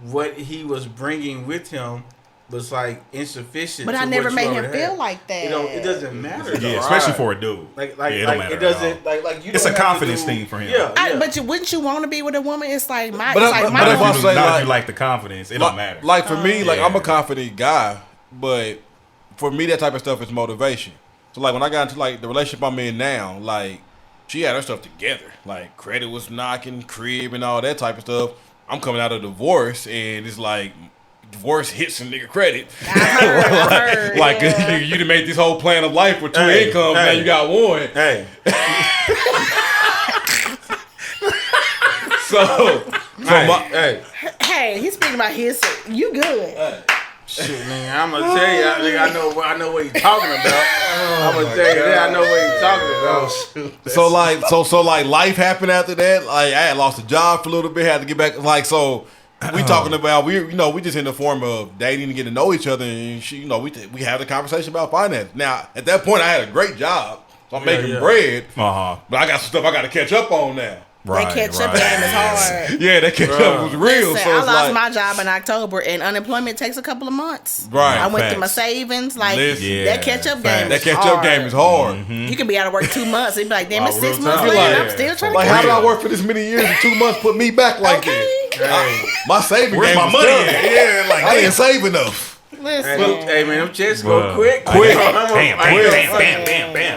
what he was bringing with him was like insufficient. But I never made him feel like that. You know, it doesn't matter. Yeah, especially for a dude. It don't matter. It doesn't like you. It's a confidence thing for him. Yeah. But wouldn't you want to be with a woman? It's like my. But if I say not you like the confidence, it don't matter. Like for me, like I'm a confident guy, but for me that type of stuff is motivation. So like when I got into like the relationship I'm in now, like she had her stuff together. Like credit was knocking, crib and all that type of stuff. I'm coming out of divorce, and it's like divorce hits a nigga credit. I heard, like yeah. You done made this whole plan of life with two incomes, now you got one. Hey. Hey, he's speaking about his. You good? Shit, man, I'm gonna tell you, nigga, I know what he's talking about. I'm gonna tell you that I know what he's talking about. So like life happened after that. Like I had lost a job for a little bit, had to get back. Like so, we talking about we just in the form of dating and getting to know each other, and she, we had a conversation about finance. Now at that point, I had a great job, so I'm making bread. But I got some stuff I got to catch up on now. That catch-up game is hard. Yeah, that catch-up was real. Listen, I lost my job in October, and unemployment takes a couple of months. Right. I went through my savings. Like, that catch-up game That catch-up game is hard. You can be out of work 2 months. And be like, damn, it's 6 months later, and I'm still trying to how did I work for this many years and 2 months put me back like that? My saving Where's game my money at? Yeah, like I didn't save enough. Listen. Hey man, them checks go quick. Bam.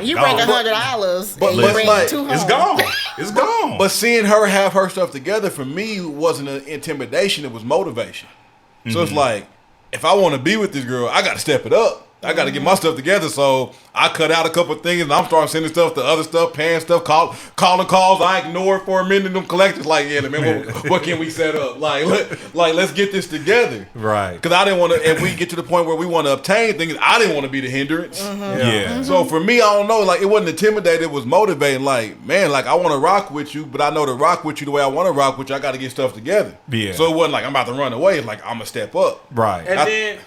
You bring $100, but you bring like, 2 home. It's gone. But seeing her have her stuff together for me wasn't an intimidation; it was motivation. So it's like, if I want to be with this girl, I got to step it up. I got to get my stuff together. So I cut out a couple of things, and I'm starting sending stuff to other stuff, paying stuff, calling calls. I ignored for a minute. Them collectors like, yeah, man, what can we set up? Like, let's get this together, right? Because I didn't want to. If we get to the point where we want to obtain things, I didn't want to be the hindrance. Yeah. So for me, I don't know. Like, it wasn't intimidating. It was motivating. Like, man, like I want to rock with you, but I know to rock with you the way I want to rock with you, I got to get stuff together. Yeah. So it wasn't like I'm about to run away. It's like I'm gonna step up. Right. And then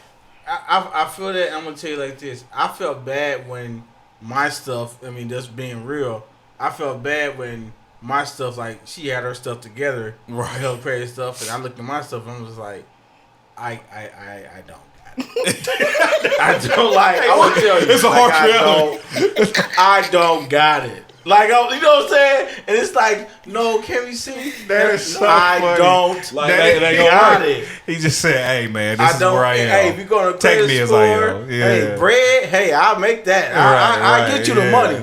I feel that I'm gonna tell you like this. I felt bad when my stuff. I mean, just being real. I felt bad when my stuff, like she had her stuff together, right? Her credit stuff, and I looked at my stuff and I was like, I don't. I don't like. I want to tell you, it's a harsh reality. I don't got it. Like, you know what I'm saying? And it's like, no, can we see? That is so I funny. Don't like, they got it. He just said, hey, man, this is where I am. Hey, if you're going to take me score, as I am. Yeah. Hey, bread, hey, I'll make that. I'll get you the money.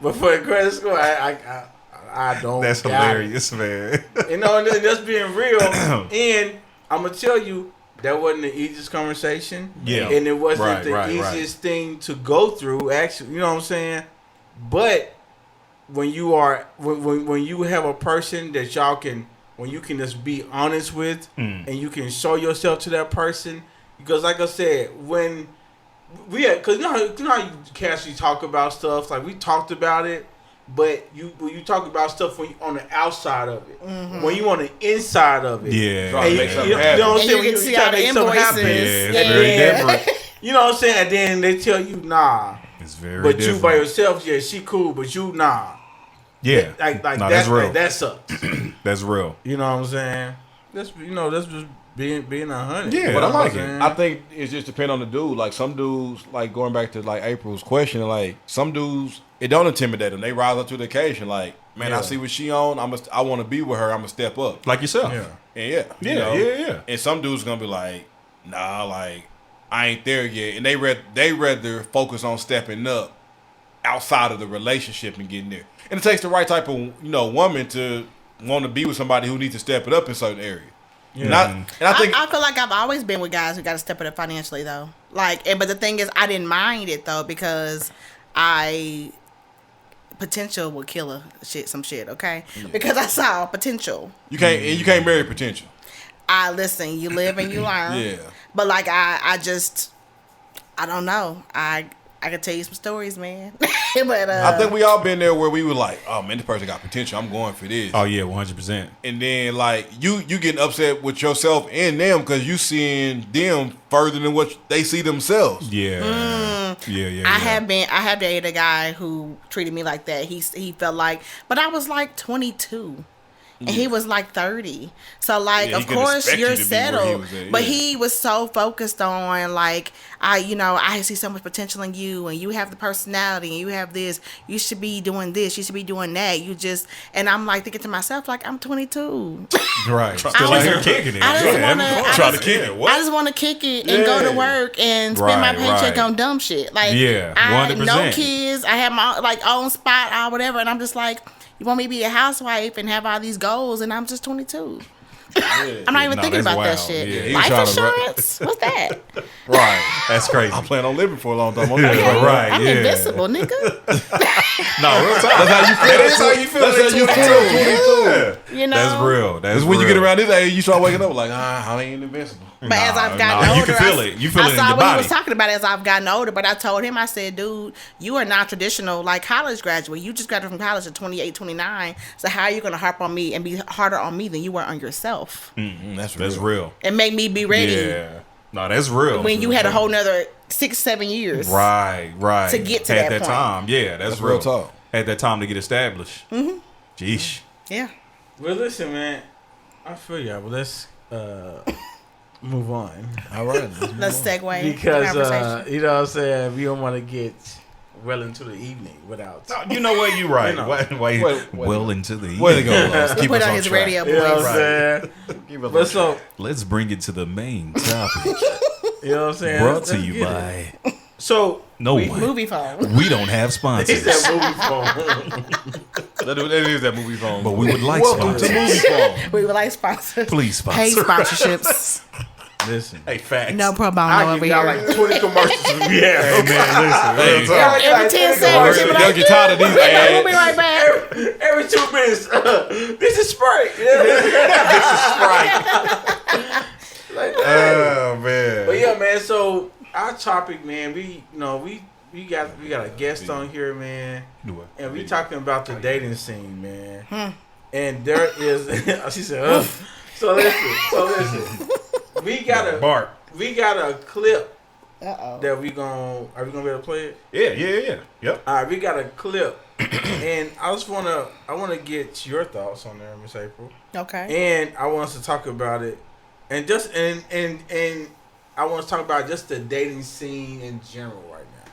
But for the credit score, I don't. That's hilarious, man. You know, and just being real. And I'm going to tell you, that wasn't the easiest conversation. Yeah. And it wasn't the easiest thing to go through, actually. You know what I'm saying? But when you are when you have a person that y'all can, when you can just be honest with and you can show yourself to that person, because like I said, when we had, because you know how you casually talk about stuff, like we talked about it, but when you talk about stuff when you on the outside of it, when you on the inside of it, you know what I'm saying, you can see all the invoices, it's very different. You know what I'm saying, and then they tell you nah, it's very but different. you by yourself, yeah, she cool, but you nah. Yeah, like no, that, that's real. Like, that sucks. That's real. You know what I'm saying? That's just being 100. Yeah, But I like it. I think it just depends on the dude. Like some dudes, like going back to like April's question, like some dudes, it don't intimidate them. They rise up to the occasion. Like, man, I see what she on. I want to be with her. I'm gonna step up. Like yourself. Yeah. And you know? And some dudes gonna be like, nah, like I ain't there yet. And they rather focus on stepping up outside of the relationship and getting there. And it takes the right type of woman to want to be with somebody who needs to step it up in certain areas. Yeah. And I think I feel like I've always been with guys who got to step it up financially though. Like, but the thing is, I didn't mind it though because potential will kill some shit. Okay, because I saw potential. You can't marry potential. Listen. You live and you learn. Yeah. But like I don't know. I could tell you some stories, man. But I think we all been there where we were like, oh man, this person got potential. I'm going for this. Oh yeah, 100%. And then like you getting upset with yourself and them because you seeing them further than what they see themselves. Yeah. Yeah. I have dated a guy who treated me like that. He felt like, but I was like 22. And he was like 30. So, like, of course, you're settled. But he was so focused on, like, I see so much potential in you, and you have the personality, and you have this. You should be doing this. You should be doing that. And I'm, like, thinking to myself, like, I'm 22. Right. Still out here kicking it. I just want to kick it and go to work and spend my paycheck on dumb shit. Like, 100%. No kids. I have my, like, own spot or whatever, and I'm just like, you want me to be a housewife and have all these goals, and I'm just 22. I'm not even thinking about that shit. Yeah, life insurance? What's that? Right. That's crazy. I plan on living for a long time. I'm invincible, nigga. No, real talk. That's how you feel. That's how you feel. You know? That's real. That's when you get around this age, you start waking up like, I ain't invincible. But as I've gotten older, you can feel it. You feel it in your I saw what body. he was talking about as I've gotten older, but I told him, I said, dude, you are not traditional like college graduate. You just graduated from college at 28, 29. So how are you going to harp on me and be harder on me than you were on yourself? That's real. And make me be ready. Yeah. No, that's real. When you had a whole nother 6-7 years. Right. To get to that point. time. Yeah, that's real talk. Had that time to get established. Mm-hmm. Jeesh. Yeah. Well, listen, man. I feel y'all, but let's move on. All right. Let's segue. Because, you know what I'm saying? We don't want to get well into the evening without. You know what? You're right. Wait. Well into the evening. Where they go? He put on his radio voice. You know what I'm saying? But so, let's bring it to the main topic. You know what I'm saying? Brought to you by. So movie phone. We don't have sponsors. It's that movie phone. That is that movie phone. But we would like Welcome sponsors. to movie phone. We would like sponsors. Please sponsor. Hey, sponsorships. Listen. Hey, facts. No pro bono I over give y'all here. like 20 commercials. Yeah. Hey, man, listen. Every 10 seconds, you be They'll like, get tired of these we'll be ads. right back. Every 2 minutes. This is Sprite. Like, Oh, man. but yeah, man. So our topic, man, we got a guest on here, man, and we talking about the dating scene, man. And there is, she said, so listen, we got a clip that are we gonna be able to play it? Yeah. Yep. All right, we got a clip, and I want to get your thoughts on there, Miss April. Okay. And I want us to talk about it, and just and I want to talk about just the dating scene in general right now.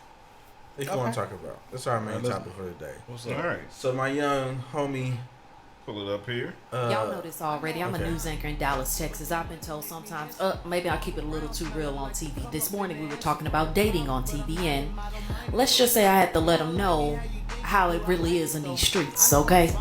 That's what I want to talk about. That's our main topic for today. What's up? All right. So my young homie, Pull it up here. Y'all know this already. I'm a news anchor in Dallas, Texas. I've been told sometimes, maybe I keep it a little too real on TV. This morning we were talking about dating on TV, and let's just say I had to let them know how it really is in these streets, okay?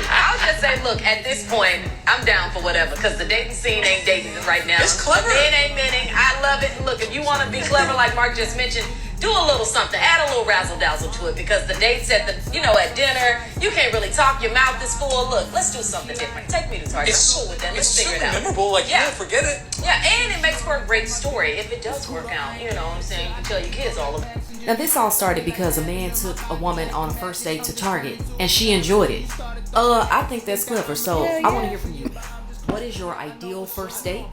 I'll just say, look, at this point, I'm down for whatever, because the dating scene ain't dating right now. It's clever. Men ain't menning. I love it. Look, if you want to be clever, like Mark just mentioned, do a little something. Add a little razzle-dazzle to it, because the dates at dinner, you can't really talk. Your mouth is full. Look, let's do something different. Take me to Target. I'm cool with that. Let's figure it out. It's super memorable. Like, yeah, forget it. Yeah, and it makes for a great story if it does work out. You know what I'm saying? You can tell your kids all of it. Now this all started because a man took a woman on a first date to Target, and she enjoyed it. I think that's clever, so I want to hear from you. What is your ideal first date?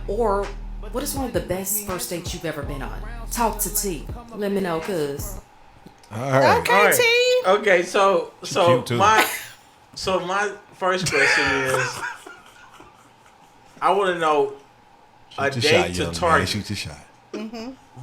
Or what is one of the best first dates you've ever been on? Talk to T. Let me know, cuz. All right. Okay, T. Okay, so cute too. my first question is, I want to know, a Shoot date your shot, to young man. Target, Shoot your shot.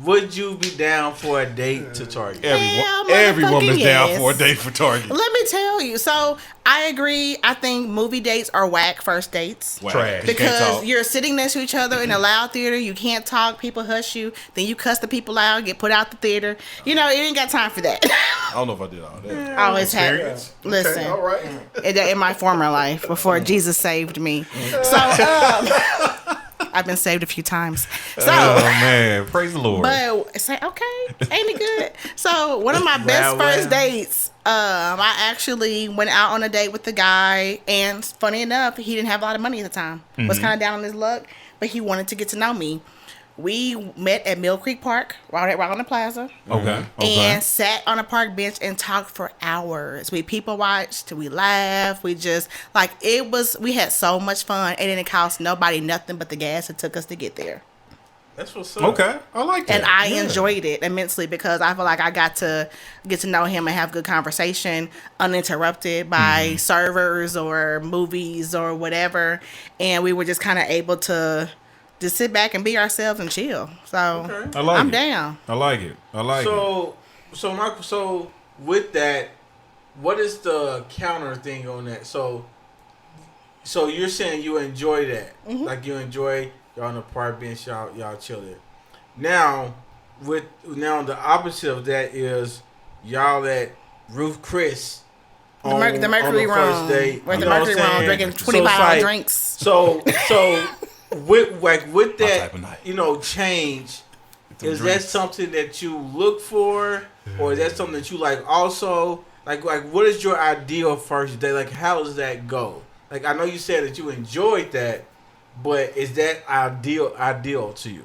would you be down for a date to Target? Every woman's down yes. for a date for Target. Let me tell you. So I agree. I think movie dates are whack first dates. Wow. Trash. You can't Because talk. you're sitting next to each other in a loud theater, you can't talk, people hush you, then you cuss the people out, get put out the theater. You know, you ain't got time for that. I don't know if I did all that. I always had. Experience. Listen, All right. in my former life before Jesus saved me. So I've been saved a few times. So. Oh man, praise the Lord. But it's like, okay, ain't it good? So one of my best Wow, first wow. dates, I actually went out on a date with the guy, and funny enough, he didn't have a lot of money at the time. Was kind of down on his luck, but he wanted to get to know me. We met at Mill Creek Park, right on the plaza, okay. and sat on a park bench and talked for hours. We people watched, we laughed, we just we had so much fun, and it didn't cost nobody nothing but the gas it took us to get there. That's what's up. Okay. I like that. And I enjoyed it immensely because I feel like I got to get to know him and have good conversation uninterrupted by servers or movies or whatever. And we were just kind of able to just sit back and be ourselves and chill. So Okay. I like I'm it. down. I like it. I like it. So Michael, so with that, what is the counter thing on that? So you're saying you enjoy that, like you enjoy y'all on the park bench, y'all chill there. Now the opposite of that is y'all at Ruth Chris. The Mercury on the first Room. date. We're at the You know what Mercury I'm Room saying? drinking So it's $25 like- drinks. So with type of night. that, change, is that something that you look for, or is that something that you like also? Like what is your ideal first date? Like how does that go? Like I know you said that you enjoyed that, but is that ideal to you?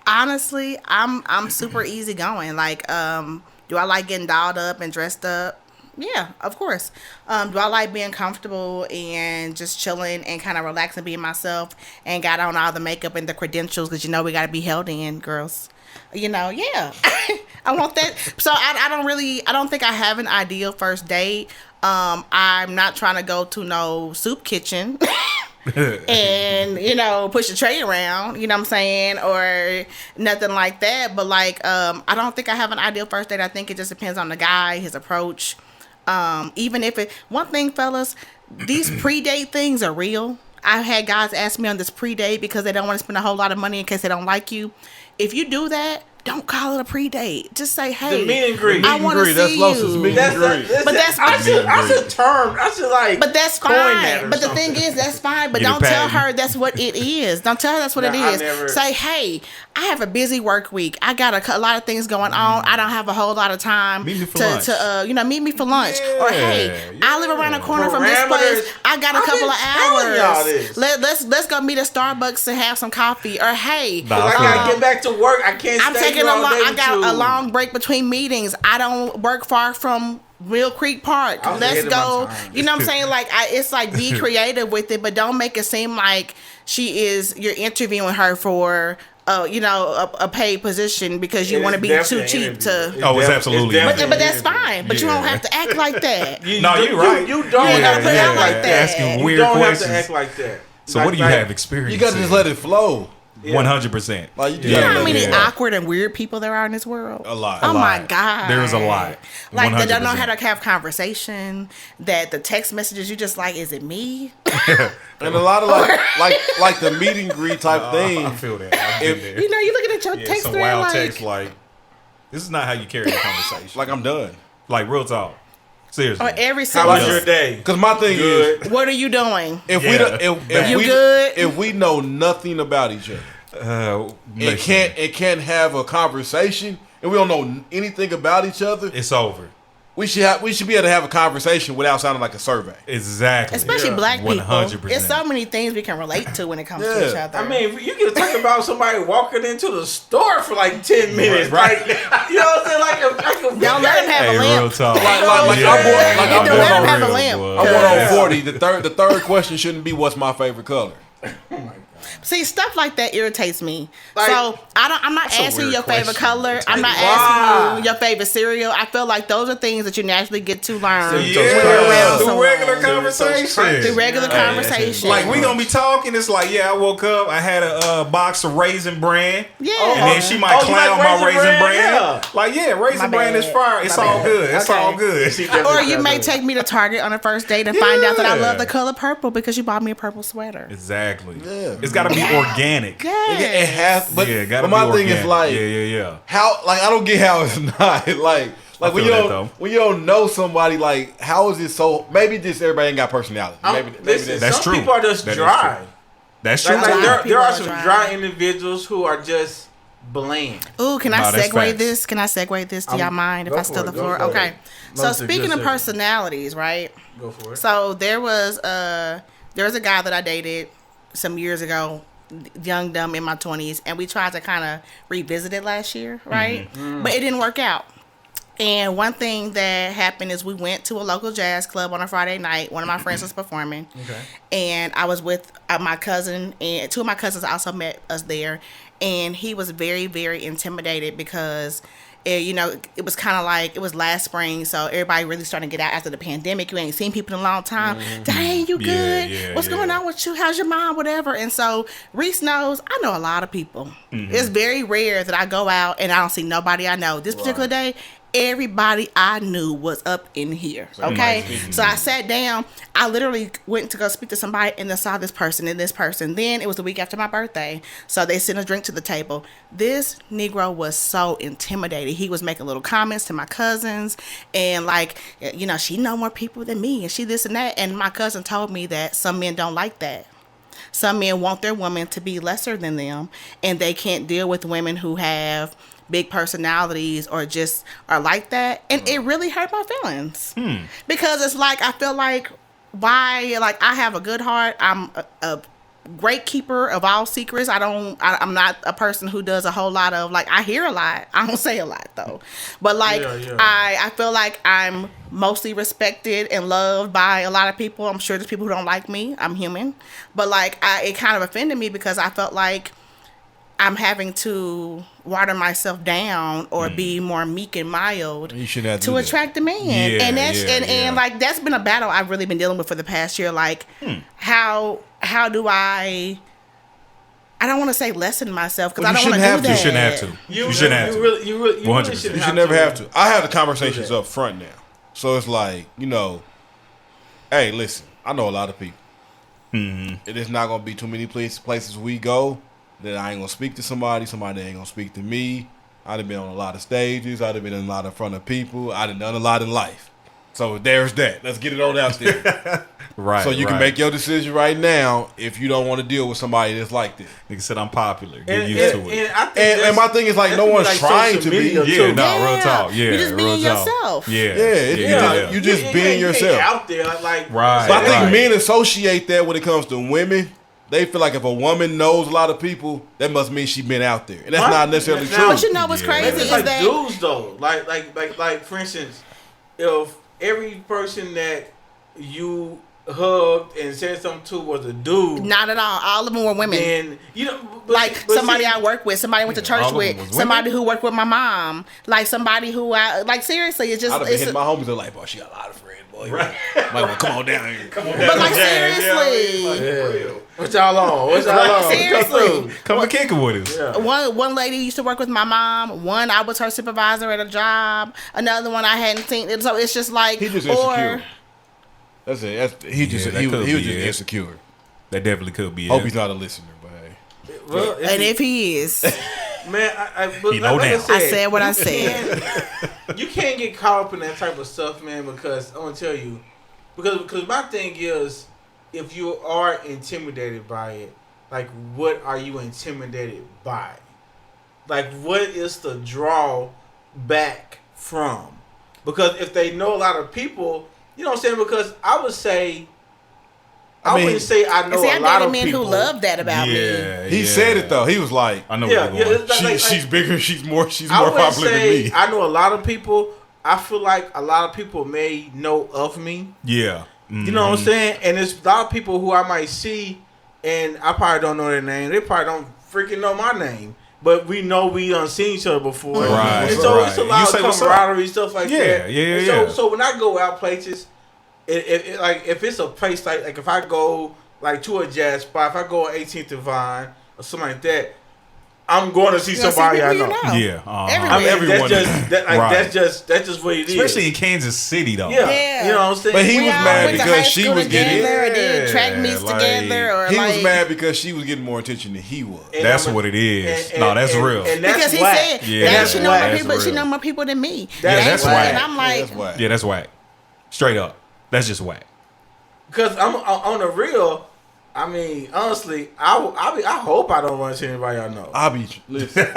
Honestly, I'm super easygoing. Like, do I like getting dolled up and dressed up? Yeah, of course. Do I like being comfortable and just chilling and kind of relaxing, being myself, and got on all the makeup and the credentials because we got to be held in, girls. Yeah. I want that. So I don't think I have an ideal first date. I'm not trying to go to no soup kitchen. And push the tray around, you know what I'm saying, or nothing like that. But I don't think I have an ideal first date. I think it just depends on the guy, his approach. Even if one thing, fellas, these pre-date things are real. I've had guys ask me on this pre-date because they don't want to spend a whole lot of money in case they don't like you. If you do that, don't call it a pre-date. Just say, hey, The meet and greet. I want to see That's Los's you. meet and greet. But that's I should term. I should like. But that's coin that fine. or But the something. thing is, that's fine. But Get it don't tell patent. her that's what it is. Don't tell her that's what it Nah, I is. never- Say, hey, I have a busy work week. I got a lot of things going on. I don't have a whole lot of time Meet me for lunch. to meet me for lunch. Or hey, I live around the corner from this Parameters. place. I got a I've couple been of telling y'all hours. this. Let's go meet at Starbucks and have some coffee. Or hey, Nah, I gotta get back to work. I can't. I'm stay taking here all day I with got you. a long break between meetings. I don't work far from Mill Creek Park. I was Let's ahead of go. my time. You know what I'm saying? It's like be creative with it, but don't make it seem like you're interviewing her for a paid position because you It want to is be definitely too an cheap interview. to. Oh, it's absolutely But definitely that's an interview. fine. But you don't have to act like that. No, you're right. You don't You have gotta to put it out act like like that. that. Asking You weird don't questions. have to act like that. So what do you have experience? You gotta just let it flow. 100%. Like You know how many Yeah. awkward and weird people there are in this world? A lot. Oh A my lot. God. There's a lot. Like they don't know 100%. how to have conversation. That the text messages you just like, is it me? And a lot of like the meet and greet type thing. I feel that. I've been there. You know, you looking at your Yeah, text some thread wild like, text like, this is not how you carry a conversation. Like I'm done. Like real talk. Seriously. or every How single. was your day? Cause my thing is, Good. What are you doing? if Yeah. we don't, You good? if we know nothing about each other, and listen, can't have a conversation, and we don't know anything about each other, it's over. we should be able to have a conversation without sounding like a survey. Exactly. Especially Yeah. black people. 100%. It's so many things we can relate to when it comes to Yeah. each other. I mean, you can talk about somebody walking into the store for like 10 minutes, Right. Like, you know what I'm saying? don't let him have Hey, a real lamp. talk. Like Yeah. I'm born, like I'm Don't let him born have on a lamp. I'm born on 40. The third question shouldn't be what's my favorite color. See, stuff like that irritates me. Like, so I'm not asking weird your favorite question. color. I'm not asking you your favorite cereal. I feel like those are things that you naturally get to learn when you're around through someone. regular conversation. Through regular conversation. Like we gonna be talking. It's like, I woke up. I had a box of Raisin Bran. Yeah. And then she might clown like my Raisin Bran. Yeah. Like, Raisin My Bran is bad. fire. It's My all bad. good. It's Okay. all good. Or you may take me to Target on a first date and find out that I Yeah. love the color purple because you bought me a purple sweater. Exactly. Yeah. It's got to be organic. It has, but, Gotta but my be thing is organic. like, yeah. how, like, I don't get how it's not like when feel you that, don't though. when you don't know somebody, like, how is it so? Maybe just everybody ain't got personality. Maybe That's some true. people are just That is dry. true. That's true. Like, A lot of there people are are some dry. dry individuals who are just bland. Ooh, can I No, that's segue facts. this? Can I segue this? Do y'all mind if go I for steal it, the go floor? for it. Okay. So Love to speaking just of say it. personalities, right? Go for it. So there was a guy that I dated some years ago, young, dumb, in my 20s, and we tried to kind of revisit it last year, right? But it didn't work out. And one thing that happened is we went to a local jazz club on a Friday night. One of my friends was performing. Okay. And I was with my cousin, and two of my cousins also met us there. And he was very, very intimidated because, it was kind of like, it was last spring, so everybody really starting to get out after the pandemic. You ain't seen people in a long time. Dang, you good? What's going on with you? How's your mom? Whatever. And so Rece knows I know a lot of people. It's very rare that I go out and I don't see nobody I know. This particular day, everybody I knew was up in here. Okay. So I sat down. I literally went to go speak to somebody and then saw this person and this person. Then it was the week after my birthday. So they sent a drink to the table. This Negro was so intimidated. He was making little comments to my cousins and like, she know more people than me and she this and that. And my cousin told me that some men don't like that. Some men want their woman to be lesser than them and they can't deal with women who have big personalities or just are like that. And it really hurt my feelings because it's like, I feel like I have a good heart. I'm a great keeper of all secrets. I'm not a person who does a whole lot of, like, I hear a lot. I don't say a lot though, but like, I feel like I'm mostly respected and loved by a lot of people. I'm sure there's people who don't like me. I'm human, but like, it kind of offended me because I felt like I'm having to water myself down or be more meek and mild You shouldn't have to to do that. attract a man. Yeah, And that's yeah. and like that's been a battle I've really been dealing with for the past year. Like how do I don't want to say lessen myself because Well, I you don't want to shouldn't do have to. that. You shouldn't have to. You shouldn't have to. You really 100%. shouldn't You should never have to. I have the conversations up front now. So it's like, hey, listen, I know a lot of people. It is not going to be too many places we go that I ain't going to speak to somebody that ain't going to speak to me. I'd have been on a lot of stages. I'd have been in a lot in front of people. I'd have done a lot in life. So there's that. Let's get it on out there. Right. So you can make your decision right now if you don't want to deal with somebody that's like this. Nigga said I'm popular. Get used to it. And my thing is like no one's trying to be. Yeah, no, real talk. Yeah, You just real being talk. yourself. Yeah. You just being yourself. out there like Right. But I think Right. men associate that when it comes to women. They feel like if a woman knows a lot of people, that must mean she's been out there, and that's not necessarily Now- true. But you know what's Yeah. crazy Maybe is it's like that dudes though. Like for instance, if every person that you hugged and said something to was a dude, not at all of them were women. then Like somebody I work with, somebody I went to church all of them with, was women? somebody who worked with my mom, like somebody who I like. Seriously, it's just I'd have been it's hitting my homies. They're like, "Boy, she got a lot of friends, boy. Might want to come on down here. Come on but like seriously, what y'all on? What y'all on? Seriously. Come and kick it with us. Yeah. one lady used to work with my mom. One I was her supervisor at a job. Another one I hadn't seen. So it's just like He just insecure. That's it. He was just insecure. That definitely could be Hope it. he's not a listener, but hey. Well, and if he is, man, He know that. I said what I said. You can't get caught up in that type of stuff, man. Because I want to tell you, because my thing is, if you are intimidated by it, like what are you intimidated by? Like what is the draw back from? Because if they know a lot of people, you know what I'm saying? Because I would say, I wouldn't say I know See, a I lot dated of men people. who love that about me. He said it though. He was like, I know Yeah, where you're going. it's like- she's bigger. She's more I would popular than say me. I know a lot of people. I feel like a lot of people may know of me. Yeah. You know what I'm saying? And there's a lot of people who I might see and I probably don't know their name. They probably don't freaking know my name. But we know we done seen each other before. Right, And so right. it's a lot of camaraderie, stuff like that. Yeah. So when I go out places, if it's a place like if I go like to a jazz spot, if I go on 18th and Vine or something like that, I'm going to see somebody I know. Yeah, everywhere. That's just what it is. Especially in Kansas City, though. Yeah. You know what I'm saying? But he was mad went to because high she school was getting. together, or did track meets like, together, or He like, was mad because she was getting more attention than he was. That's what it is. No, that's real. And that's because he whack. said That's she know more whack. people. She know more people than me. That's whack. whack. And I'm like, that's whack. Yeah, that's whack. Straight up. That's just whack. Because I'm on the real. I mean, honestly, I hope I don't run into anybody I know. I'll be listen.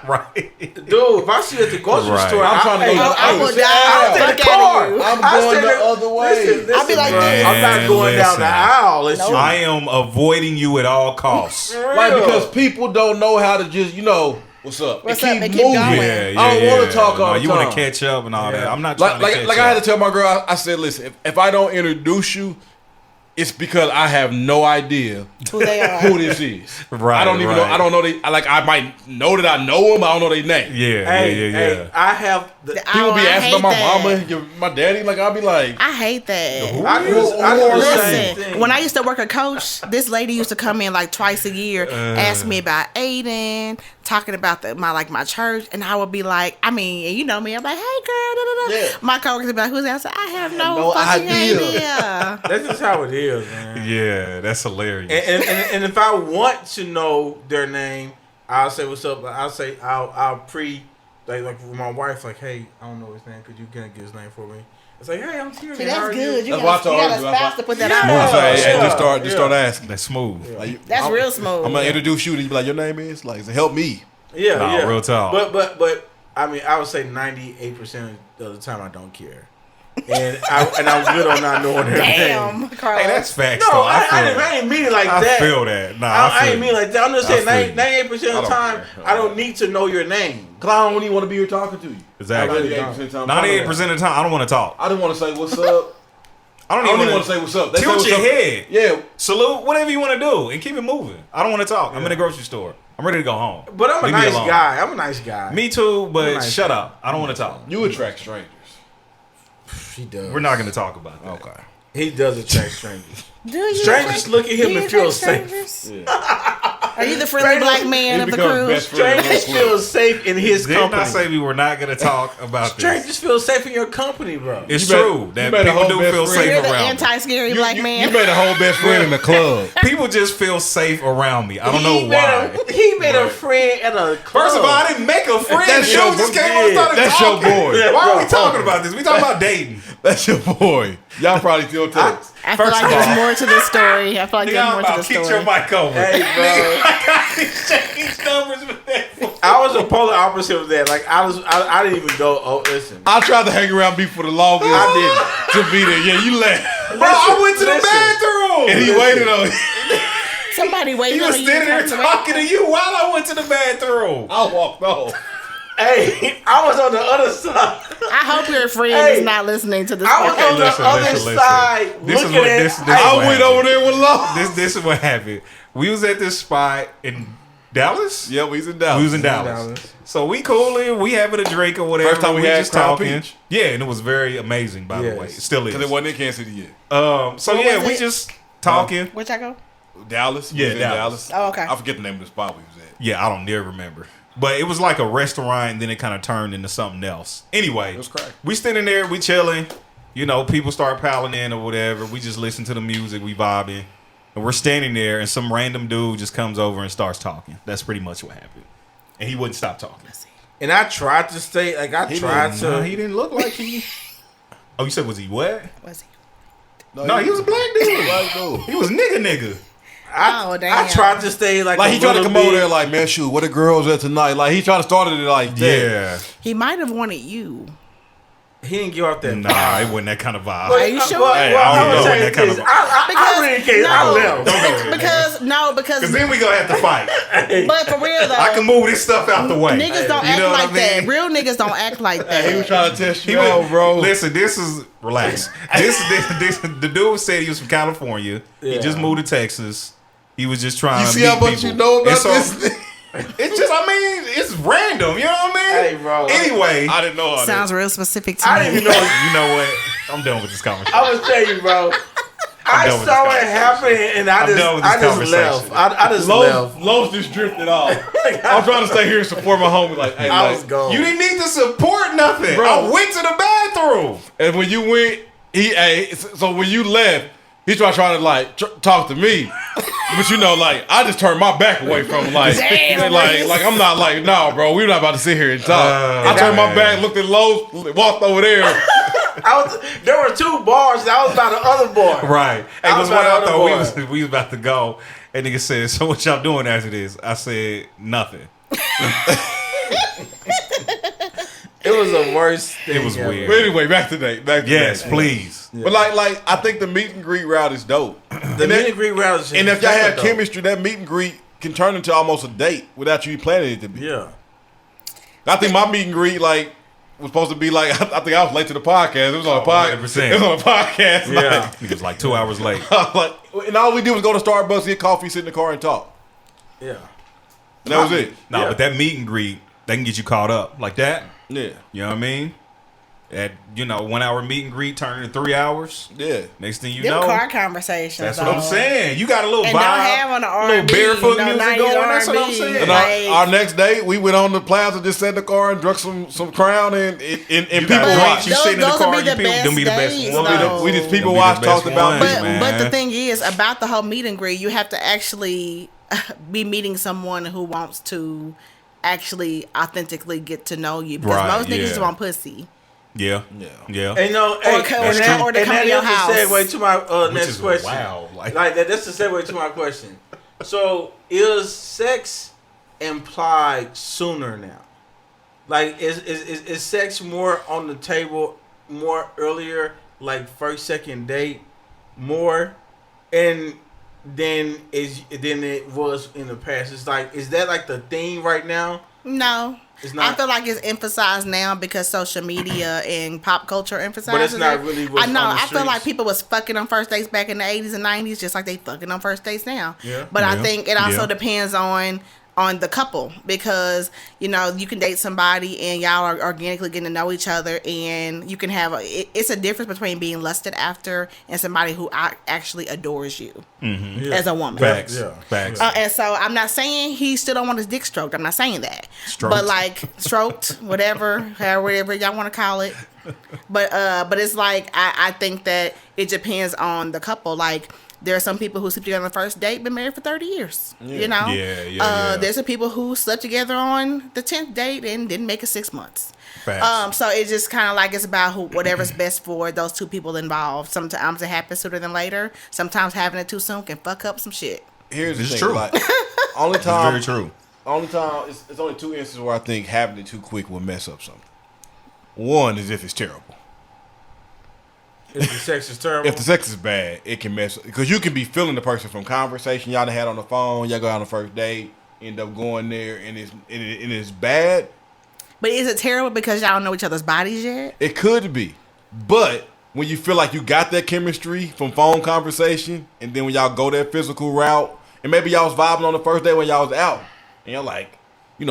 Right. Dude, if I see you at the grocery Right. store, I'm trying to go. I will die. I'll take the car. I'm going the other way. Listen, I'll be like, bro, I'm not going down the aisle. It's I am avoiding you at all costs. Like, because people don't know how to just, what's up? What's and up? keep And keep moving. going. I don't want to talk all the You time. want to catch up and all that. I'm not trying to catch up. Like I had to tell my girl, I said, listen, if I don't introduce you, it's because I have no idea who they are. who this is. Right, I don't even know. I don't know. I might know that I know them. I don't know their name. Hey, I have. People be asking about my mama, my daddy. Like, I'll be like, I hate that. I do the same thing. When I used to work at Coach, this lady used to come in like twice a year, ask me about Aiden, talking about my church, and I would be like, I mean, you know me, I'm like, hey girl, da, da, da. Yeah. My coworkers be like, who's that? I said, I have no fucking idea. That's just how it is, man. Yeah, that's hilarious. And if I want to know their name, I'll say what's up. I'll say I'll like with my wife, like, hey, I don't know his name. Could you get his name for me? It's like, hey, I'm here. See, that's good. You That's what I told got her. a spouse to put that out Hey, there. just start asking. That's smooth. Like, That's real smooth. I'm gonna introduce you. And you be like, your name is like, help me. Yeah, real talk. But I mean, I would say 98% of the time I don't care, and I'm good on not knowing their name. Damn, Carlos. Hey, that's facts, No, though. I ain't mean it like that. I feel that. Nah, I ain't mean like that. I'm just saying I feel 98% of the don't time care. I don't need to know your name. Cause I don't even want to be here talking to you. Exactly. 98% of the time. 98% of the time, I don't want to talk. I just want to say what's up. I don't I don't even even want want to say what's up. They say tilt what's your up. head. Yeah. Salute, whatever you want to do, and keep it moving. I don't want to talk. I'm in the grocery store. I'm ready to go home. But I'm a Leave me nice alone. guy. I'm a nice guy. Me too, but nice shut guy. up. I don't want to talk. You attract strangers. He does. We're not going to talk about that. Okay. He does attract strangers. Do you Strangers look at him and feel safe. Are you the friendly black man of the crew? Strangers feel safe in his Didn't company. I say we were not going to talk about this? Strangers feel safe in your company, bro. It's You made- true you that made a people whole do best feel friend. safe You're the around me. anti-scary black man. You made a whole best friend in the club. People just feel safe around me. I don't know why. He made a friend at a club. First of all, I didn't make a friend. That's You your just boy. came on and started That's your talking. boy. Why are we Bro. talking about this? We talking about dating. That's your boy. Y'all probably still text. I feel like there's more to the story. I feel like Nigga, there's I'm more to about the to kick story. your mic over. Hey, bro. I got these change numbers with that. I was a polar opposite of that. Like I didn't even go. Oh, listen. I tried to hang around B for the longest. I to be there. Yeah, you left. Bro, I went to the Listen. bathroom. And he waited on you. Somebody waiting He on was you. standing there to come talking to you while I went to the bathroom. I walked off. Hey, I was on the other side. I hope your friend Hey, is not listening to this I was podcast. on the other side This is looking what- at. this- this- I went over there with Law. This is what happened. We was at this spot in Dallas. Yeah, we was in Dallas. We was in Dallas. So we cooling, we having a drink or whatever. First time we had just Crown talking. Peach. Yeah, and it was very amazing, by the way. It still is. Because it wasn't in Kansas City yet. So What yeah, was we it? just talking. Where'd y'all go? Dallas. We Yeah, was in Dallas. Oh, okay. I forget the name of the spot we was at. Yeah, I don't near remember. But it was like a restaurant, and then it kind of turned into something else. Anyway, It was crack. we standing there, we chilling. You know, people start piling in or whatever. We just listen to the music, we vibing. And we're standing there, and some random dude just comes over and starts talking. That's pretty much what happened. And he wouldn't stop talking. And I tried to stay. Like He didn't look like he... Oh, you said, was he what? Was he? No, he was a black dude. Black dude. He was nigga. Oh, damn. I tried to stay like Like, a he tried to little come over bit. there like, man, shoot, where the girls at tonight? Like, he tried to start it like that. Yeah. He might have wanted you. He didn't give out that. Nah, it wasn't that kind of vibe. Are you sure? Hey, I don't know when that kind of- I really can't. I left. Because then we gonna have to fight. but for real though, I can move this stuff out the way. niggas don't You act know what like I that. mean? Real niggas don't act like that. He was trying to test He you went, out, bro. Listen, this is relax. This the dude said he was from California. He Yeah. just moved to Texas, He was just trying You to see meet how much people. you know about And so, this? It's just, I mean, it's random. You know what I mean? Hey, bro. Anyway, I didn't know all Sounds that. real specific to I me. didn't even know. you know what? I'm done with this conversation. I was telling you, bro. I done with saw this it happen, and I I'm done with this just left. I just left. Los just drifted off. I'm trying to stay here and support my homie. Like, hey, I like, was gone. You didn't need to support nothing. Bro. I went to the bathroom. and when you went, so when you left, he trying to like talk to me, but you know, like I just turned my back away from him, like, Damn, like I'm not like, no, bro, we're not about to sit here and talk. I turned my back, looked at Los, walked over there. There were 2 bars. And I was by the other bar. Right. Hey, I was was what by I the thought other bar. we was about to go. And nigga said, so what y'all doing after this? I said, nothing. It was the worst thing. It was ever. weird. But anyway, back to that. Yes, please. But like I think the meet and greet route is dope. The meet and greet route is And if y'all have dope. chemistry, that meet and greet can turn into almost a date without you planning it to be. Yeah. I think my meet and greet like was supposed to be like I think I was late to the podcast. It was on a podcast. 100%. It was on a podcast. Yeah. He was like 2 hours late. Like, and all we did was go to Starbucks, get coffee, sit in the car, and talk. Yeah. And that was it. No, Yeah. but that meet and greet, they can get you caught up like that. Yeah, You know what I mean? At 1 hour meet and greet turning to 3 hours. yeah. Next thing you Them know, car conversations. that's what I'm though. saying. You got a little And vibe, don't have on the a little R&B, barefoot no music 90s going. That's what I'm R&B. saying. And Like- our next day, we went on the plaza, just sat in the car and drunk some Crown and people got watched. drinks, you Those- sit in the those would car, be you the people, best them be the best days, ones. though. We just people Them be watched, the best talked about ones, me. But man. the thing is, about the whole meet and greet, you have to actually be meeting someone who wants to actually authentically get to know you. Because Right, most niggas just yeah. want pussy. Yeah. Yeah. Yeah. And Or come to your house. That's a segue to my Which next is question. wow. That's a segue to my question. So, is sex implied sooner now? Like, is sex more on the table more earlier, like first, second date, more, and than it was in the past? It's like, is that like the theme right now? No. It's not. I feel like it's emphasized now because social media and pop culture emphasizes But it's not it. really what's I know. on the I feel like streets. people was fucking on first dates back in the 80s and 90s just like they fucking on first dates now. Yeah. But I Yeah. think it also Yeah. depends on the couple because, you can date somebody and y'all are organically getting to know each other and you can have it's a difference between being lusted after and somebody who actually adores you as a woman. Facts. Yeah. Facts. And so I'm not saying he still don't want his dick stroked. I'm not saying that. Stroked. But like stroked, whatever y'all want to call it. But it's like I think that it depends on the couple. Like there are some people who sleep together on the first date, been married for 30 years. You know? Yeah. There's some people who slept together on the 10th date and didn't make it 6 months. Facts. So it's just kind of like it's about whatever's best for those two people involved. Sometimes it happens sooner than later. Sometimes having it too soon can fuck up some shit. Here's the It's thing. true. Like, only It's time, very true. only time, it's only 2 instances where I think having it too quick will mess up something. One is if it's terrible. If the sex is terrible. If the sex is bad, it can mess up. Because you can be feeling the person from conversation y'all done had on the phone, y'all go out on the first date, end up going there, and it's bad. But is it terrible because y'all don't know each other's bodies yet? It could be. But when you feel like you got that chemistry from phone conversation, and then when y'all go that physical route, and maybe y'all was vibing on the first day when y'all was out, and you're like, getting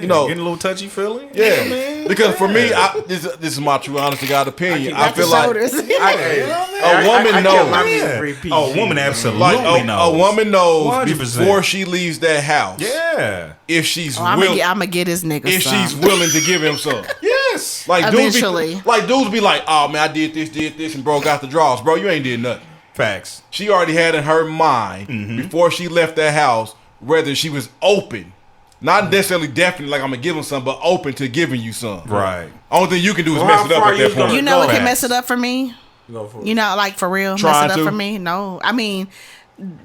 a little touchy feeling. yeah. Man. Because for me, this is my true, honest to God opinion. I Got the feel like shoulders. a woman knows. Oh, a woman absolutely Like knows. a woman knows 100%. before she leaves that house. Yeah. If she's I'm willing, gonna get his nigga if some. she's willing to give him some. Yes. Like Eventually. dudes be like, oh man, I did this, and bro got the draws. Bro, you ain't did nothing. Facts. She already had in her mind before she left that house whether she was open. Not necessarily definitely like I'm gonna give him some, but open to giving you some. Right. Only thing you can do is Well, mess how it up far at you that gonna point. You know what can Facts. mess it up for me? Go for it. You know, like for real, Trying mess it up to? for me? No. I mean,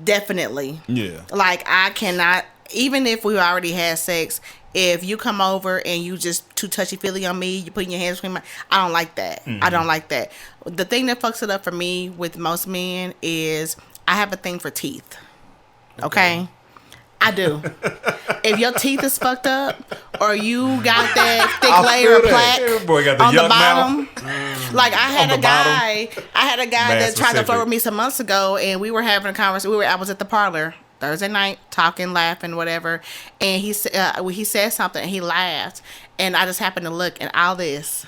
definitely. Yeah. Like I cannot, even if we already had sex, if you come over and you just too touchy-feely on me, you putting your hands between my, I don't like that. I don't like that. The thing that fucks it up for me with most men is I have a thing for teeth. Okay? I do. If your teeth is fucked up or you got that thick layer of feel that. plaque Boy got the on the yuck bottom. Like I had On a the bottom. guy that Mad tried to flirt specific. with me some months ago, and we were having a conversation. I was at the parlor, Thursday night, talking, laughing, whatever. And he said something, and he laughed. And I just happened to look, and all this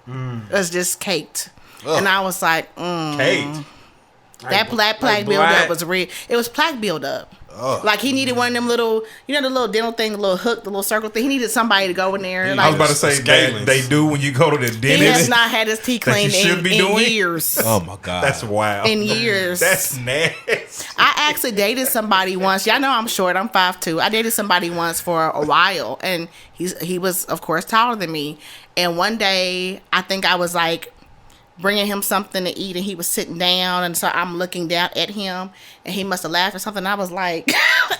was just caked. Ugh. And I was like, caked. That plaque buildup was real. It was plaque buildup. Oh. Like he needed one of them little, the little dental thing, the little hook, the little circle thing. He needed somebody to go in there. I was about to say that they do when you go to the dentist. He has not had his teeth cleaned in years. Oh my God, that's wild. In years, that's nasty. I actually dated somebody once. Y'all know I'm short. I'm 5'2". I dated somebody once for a while, and he was of course taller than me. And one day, I think I was like bringing him something to eat, and he was sitting down, and so I'm looking down at him, and he must have laughed or something. I was like,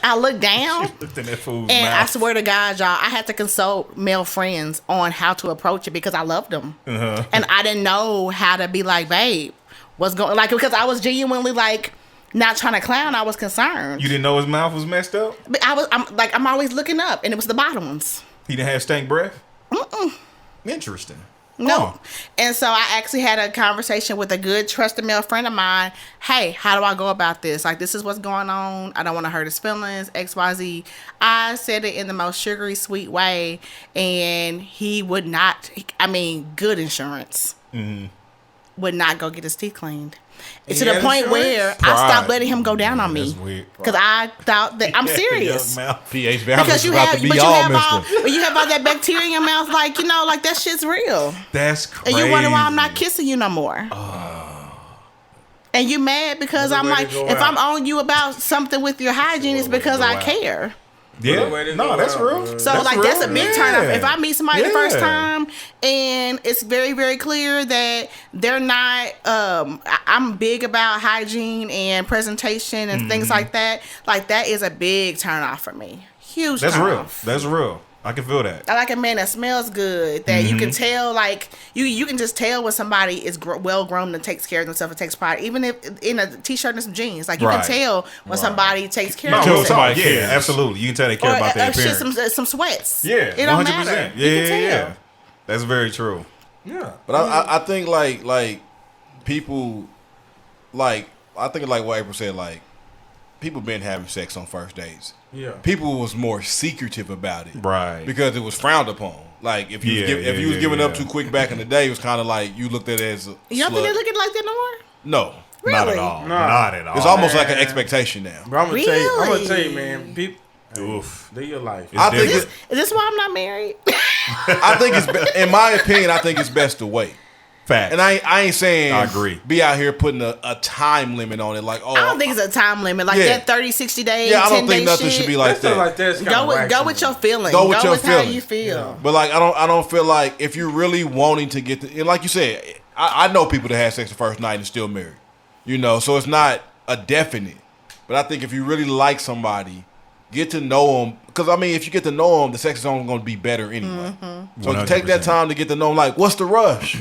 I looked down, in that fool's and mouth. I swear to God, y'all, I had to consult male friends on how to approach it because I loved him, and I didn't know how to be like, babe, what's going, like, because I was genuinely like not trying to clown. I was concerned. You didn't know his mouth was messed up? But I'm always looking up, and it was the bottom ones. He didn't have stank breath? Interesting. No. And so I actually had a conversation with a good trusted male friend of mine. Hey, how do I go about this? Like, this is what's going on. I don't want to hurt his feelings, XYZ. I said it in the most sugary, sweet way. And he would not, good insurance, would not go get his teeth cleaned. To the point where I stopped letting him go down on me. Because I thought that I'm serious. pH balance is about to be when you have all that bacteria in your mouth, like that shit's real. That's crazy. And you wonder why I'm not kissing you no more. And you mad because I'm like, if I'm on you about something with your hygiene, it's because I care. Yeah, no, that's real. So that's a big turn off. If I meet somebody the first time and it's very, very clear that they're not, I'm big about hygiene and presentation and things like that. Like, that is a big turn off for me. Huge. That's turn real. off. That's real. I can feel that. I like a man that smells good. That you can tell, like you can just tell when somebody is well grown and takes care of themselves and takes pride, even if in a t-shirt and some jeans. Like, you can tell when somebody takes care of themselves. Yeah, absolutely. You can tell they care about their appearance. Some sweats. Yeah, it don't 100%. matter. Yeah. That's very true. Yeah, but I think like people, like, I think like what April said, like, people been having sex on first dates. Yeah, people was more secretive about it, right? Because it was frowned upon. Like, if you was giving up too quick back in the day, it was kind of like you looked at it as a you don't think they look at it like that no more? No, really? Not at all. No. Not at all. It's almost like an expectation now. But I'm gonna tell you, man. People, live your life. Is this why I'm not married? I think it's, in my opinion, I think it's best to wait. Fact. And I ain't saying I agree. Be out here putting a time limit on it. Like, I don't think it's a time limit. Like that 30, 60 days. Yeah, I don't think nothing should be like that. Like that. Go with your feelings. Go with your feelings. How you feel. Yeah. But like, I don't feel like if you're really wanting to get and like you said, I know people that had sex the first night and still married. So it's not a definite. But I think if you really like somebody, get to know them. Because if you get to know them, the sex is only going to be better anyway. So you take that time to get to know them. Like, what's the rush?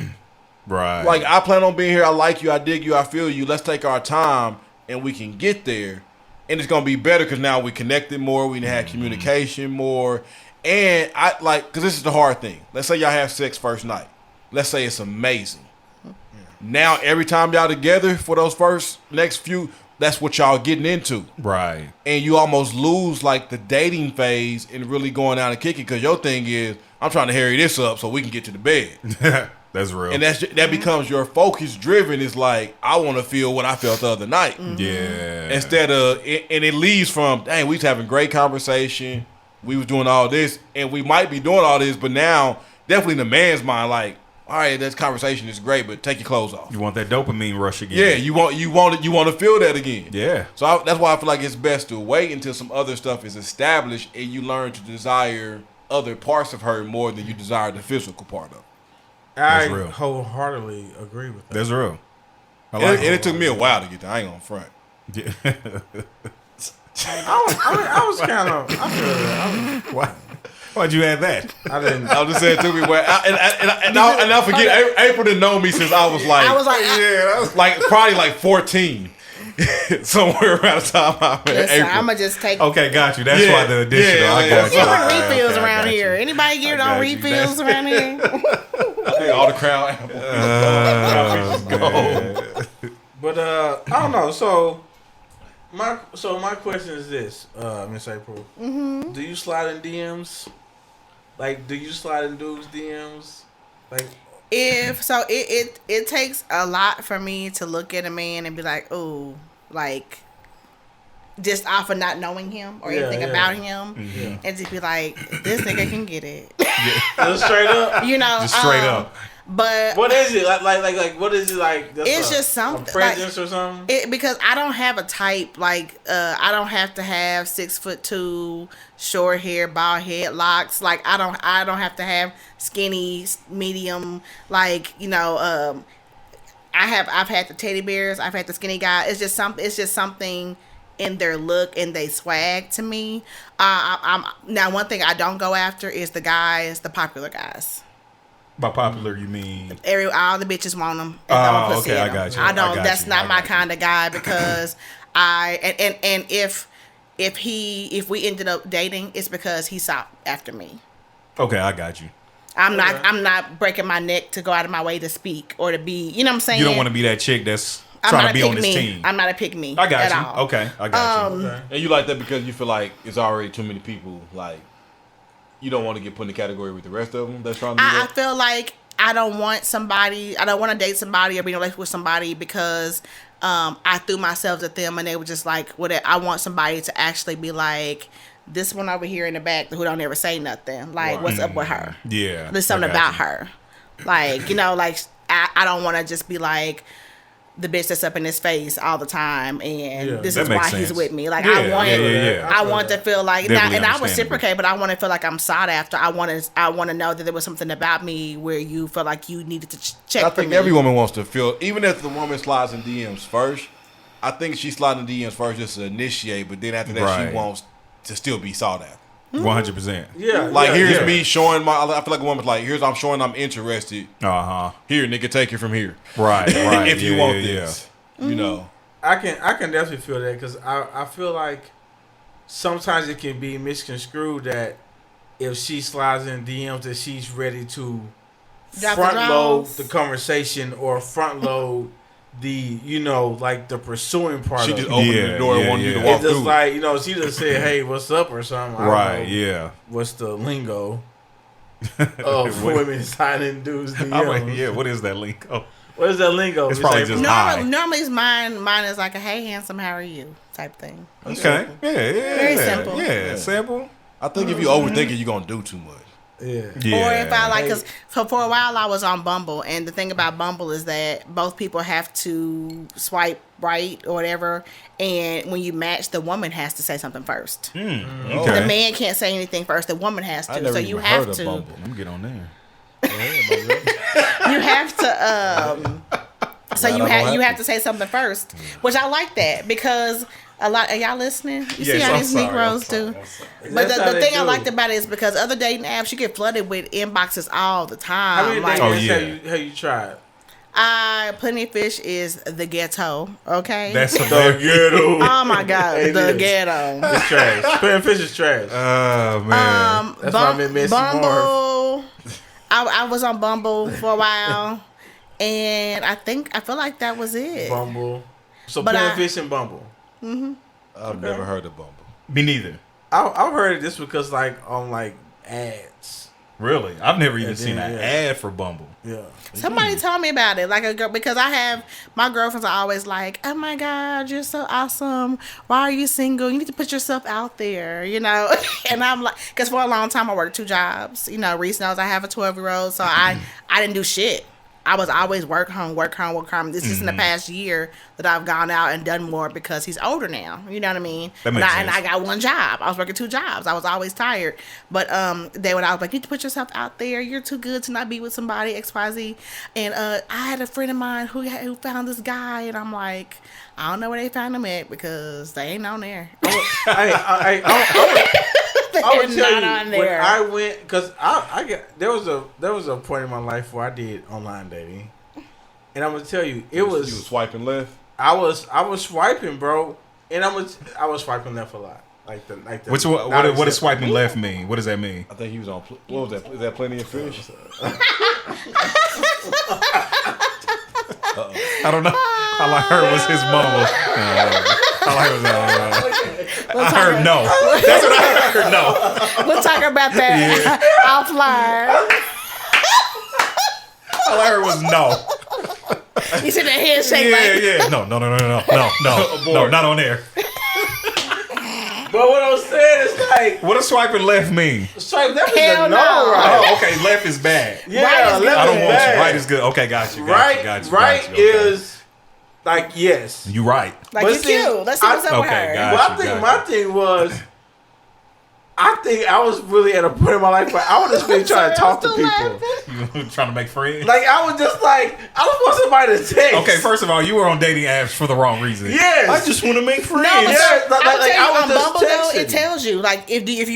Right. Like, I plan on being here. I like you. I dig you. I feel you. Let's take our time and we can get there. And it's going to be better because now we connected more. We had communication more. And because this is the hard thing. Let's say y'all have sex first night. Let's say it's amazing. Now, every time y'all together for those next few, that's what y'all getting into. Right. And you almost lose like the dating phase and really going out and kicking because your thing is, I'm trying to hurry this up so we can get to the bed. That's real. And that becomes your focus driven. Is like, I want to feel what I felt the other night. Yeah. Instead of, and it leads from, dang, we was having great conversation. We was doing all this, and we might be doing all this, but now, definitely in the man's mind, like, all right, this conversation is great, but take your clothes off. You want that dopamine rush again. Yeah, you want to feel that again. Yeah. So that's why I feel like it's best to wait until some other stuff is established and you learn to desire other parts of her more than you desire the physical part of it. I wholeheartely agree with that. That's real. And it took me a while to get there. I ain't gonna front. Yeah. I was kind of. Why'd you add that? I didn't. I was just saying it took me a while. And I forget. April didn't know me since I was like probably like 14. Somewhere around the time I met April. I'm gonna just take. Okay, got you. That's why the additional. I got you. Refills around here. Anybody get on refills around here? All the crown apples. But I don't know. So My question is this, Miss April. Mm-hmm. Do you slide in DMs? Like, do you slide in dudes' DMs? Like, it takes a lot for me to look at a man and be like, oh, like, just off of not knowing him or anything about him, and just be like, this nigga can get it. Just straight up, just straight up. But what is it like? What is it like? It's just something, a presence or something. Because I don't have a type. Like, I don't have to have 6'2", short hair, bald head, locks. Like, I don't have to have skinny, medium. Like, I've had the teddy bears. I've had the skinny guy. It's just something in their look and they swag to me. Now, one thing I don't go after is the popular guys. By popular, you mean all the bitches want them. Oh, okay, I got you. I don't. That's not my kind of guy because if we ended up dating, it's because he sought after me. Okay, I got you. I'm not breaking my neck to go out of my way to speak or to be. You know what I'm saying? You don't want to be that chick that's trying to be on this team. I'm not a pick me. I got at you. all. Okay, I got you. Okay. And you like that because you feel like it's already too many people. Like, you don't want to get put in the category with the rest of them that's trying to do that? I feel like I don't want to date somebody or be in a relationship with somebody because I threw myself at them and they were just like, whatever. I want somebody to actually be like, this one over here in the back who don't ever say nothing. Like, what's up with her? Yeah. There's something about her. Like, I don't want to just be like the bitch that's up in his face all the time and this is why he's with me. Like, I want to feel like, and I reciprocate, but I want to feel like I'm sought after. I want to know that there was something about me where you feel like you needed to check. I think every woman wants to feel, even if the woman slides in DMs first, I think she's sliding in DMs first just to initiate, but then after that she wants to still be sought after. 100%. Yeah. Like, here's me showing I feel like a woman's like, I'm showing I'm interested. Uh-huh. Here, nigga, take it from here. Right. If you want this. I can definitely feel that because I feel like sometimes it can be misconstrued that if she slides in DMs that she's ready to front load the conversation or front load the like the pursuing part. She of just it. opened the door and wanted you to walk it's just through. like she just said, "Hey, what's up?" or something. Right. Yeah. What's the lingo of women signing dudes DMs? What is that lingo? What is that lingo? It's probably just high. Normally, it's mine is like a "Hey, handsome, how are you?" type thing. Okay. Yeah. Very simple. Yeah. Simple. I think if you overthink it, you're gonna do too much. Yeah. Or if I because for a while I was on Bumble, and the thing about Bumble is that both people have to swipe right or whatever, and when you match, the woman has to say something first. Okay. The man can't say anything first. The woman has to. So you have to. Bumble. Let me get on there. You have to. So you have to say something first, which I like that because. A lot. Are y'all listening? You see how these Negroes do? But the thing I liked about it is because other dating apps, you get flooded with inboxes all the time. How many dating apps have you tried? Plenty of Fish is the ghetto. Okay. That's the ghetto. Oh my God, the ghetto. It's trash. Plenty of Fish is trash. Oh man. That's why I'm in Bumble. I was on Bumble for a while, and I feel like that was it. Bumble. So Plenty of Fish and Bumble. Mm-hmm. I've never heard of Bumble. Me neither. I've heard of this because on ads. Really? I've never even seen an ad for Bumble. Yeah. Somebody told me about it, like a girl, because my girlfriends are always like, "Oh my God, you're so awesome. Why are you single? You need to put yourself out there, And I'm like, because for a long time I worked 2 jobs. Rece knows I have a 12-year-old, so I didn't do shit. I was always work home. This is in the past year that I've gone out and done more because he's older now. You know what I mean? That makes sense. And I got 1 job. I was working 2 jobs. I was always tired. But I was like, you need to put yourself out there. You're too good to not be with somebody, XYZ. And I had a friend of mine who found this guy, and I'm like, I don't know where they found him at because they ain't on there. I would tell you when I went because there was a point in my life where I did online dating, and I'm gonna tell you You were swiping left. I was swiping, bro, and I was swiping left a lot. Like the what does swiping left mean? What does that mean? I think he was on. What was that? Is that Plenty of Fish? I don't know. All I heard was his mumble. I heard no. That's what I heard. No. We'll talk about that offline. All I heard was no. You see that head shake like. Yeah. No, not on there. But what I'm saying is like, What does swiping left mean? swipe left is Hell a no, no. right? Oh, okay, left is bad. Yeah, Right is left I don't is want bad. you. Right is good. Okay, got you. Right Okay. is like yes. You right. Like, But you see, cute. Let's see what's up with Okay, her. got Well, I you, think got my you. thing was, I think I was really at a point in my life where I was just really trying to talk to I'm people. still laughing. You trying to make friends? Like I was just like, I just want somebody to text. Okay, first of all, you were on dating apps for the wrong reason. Yes. I just want to make friends. No, but Yeah, I would like, tell I you was on just Bumble though, it texting. tells you like if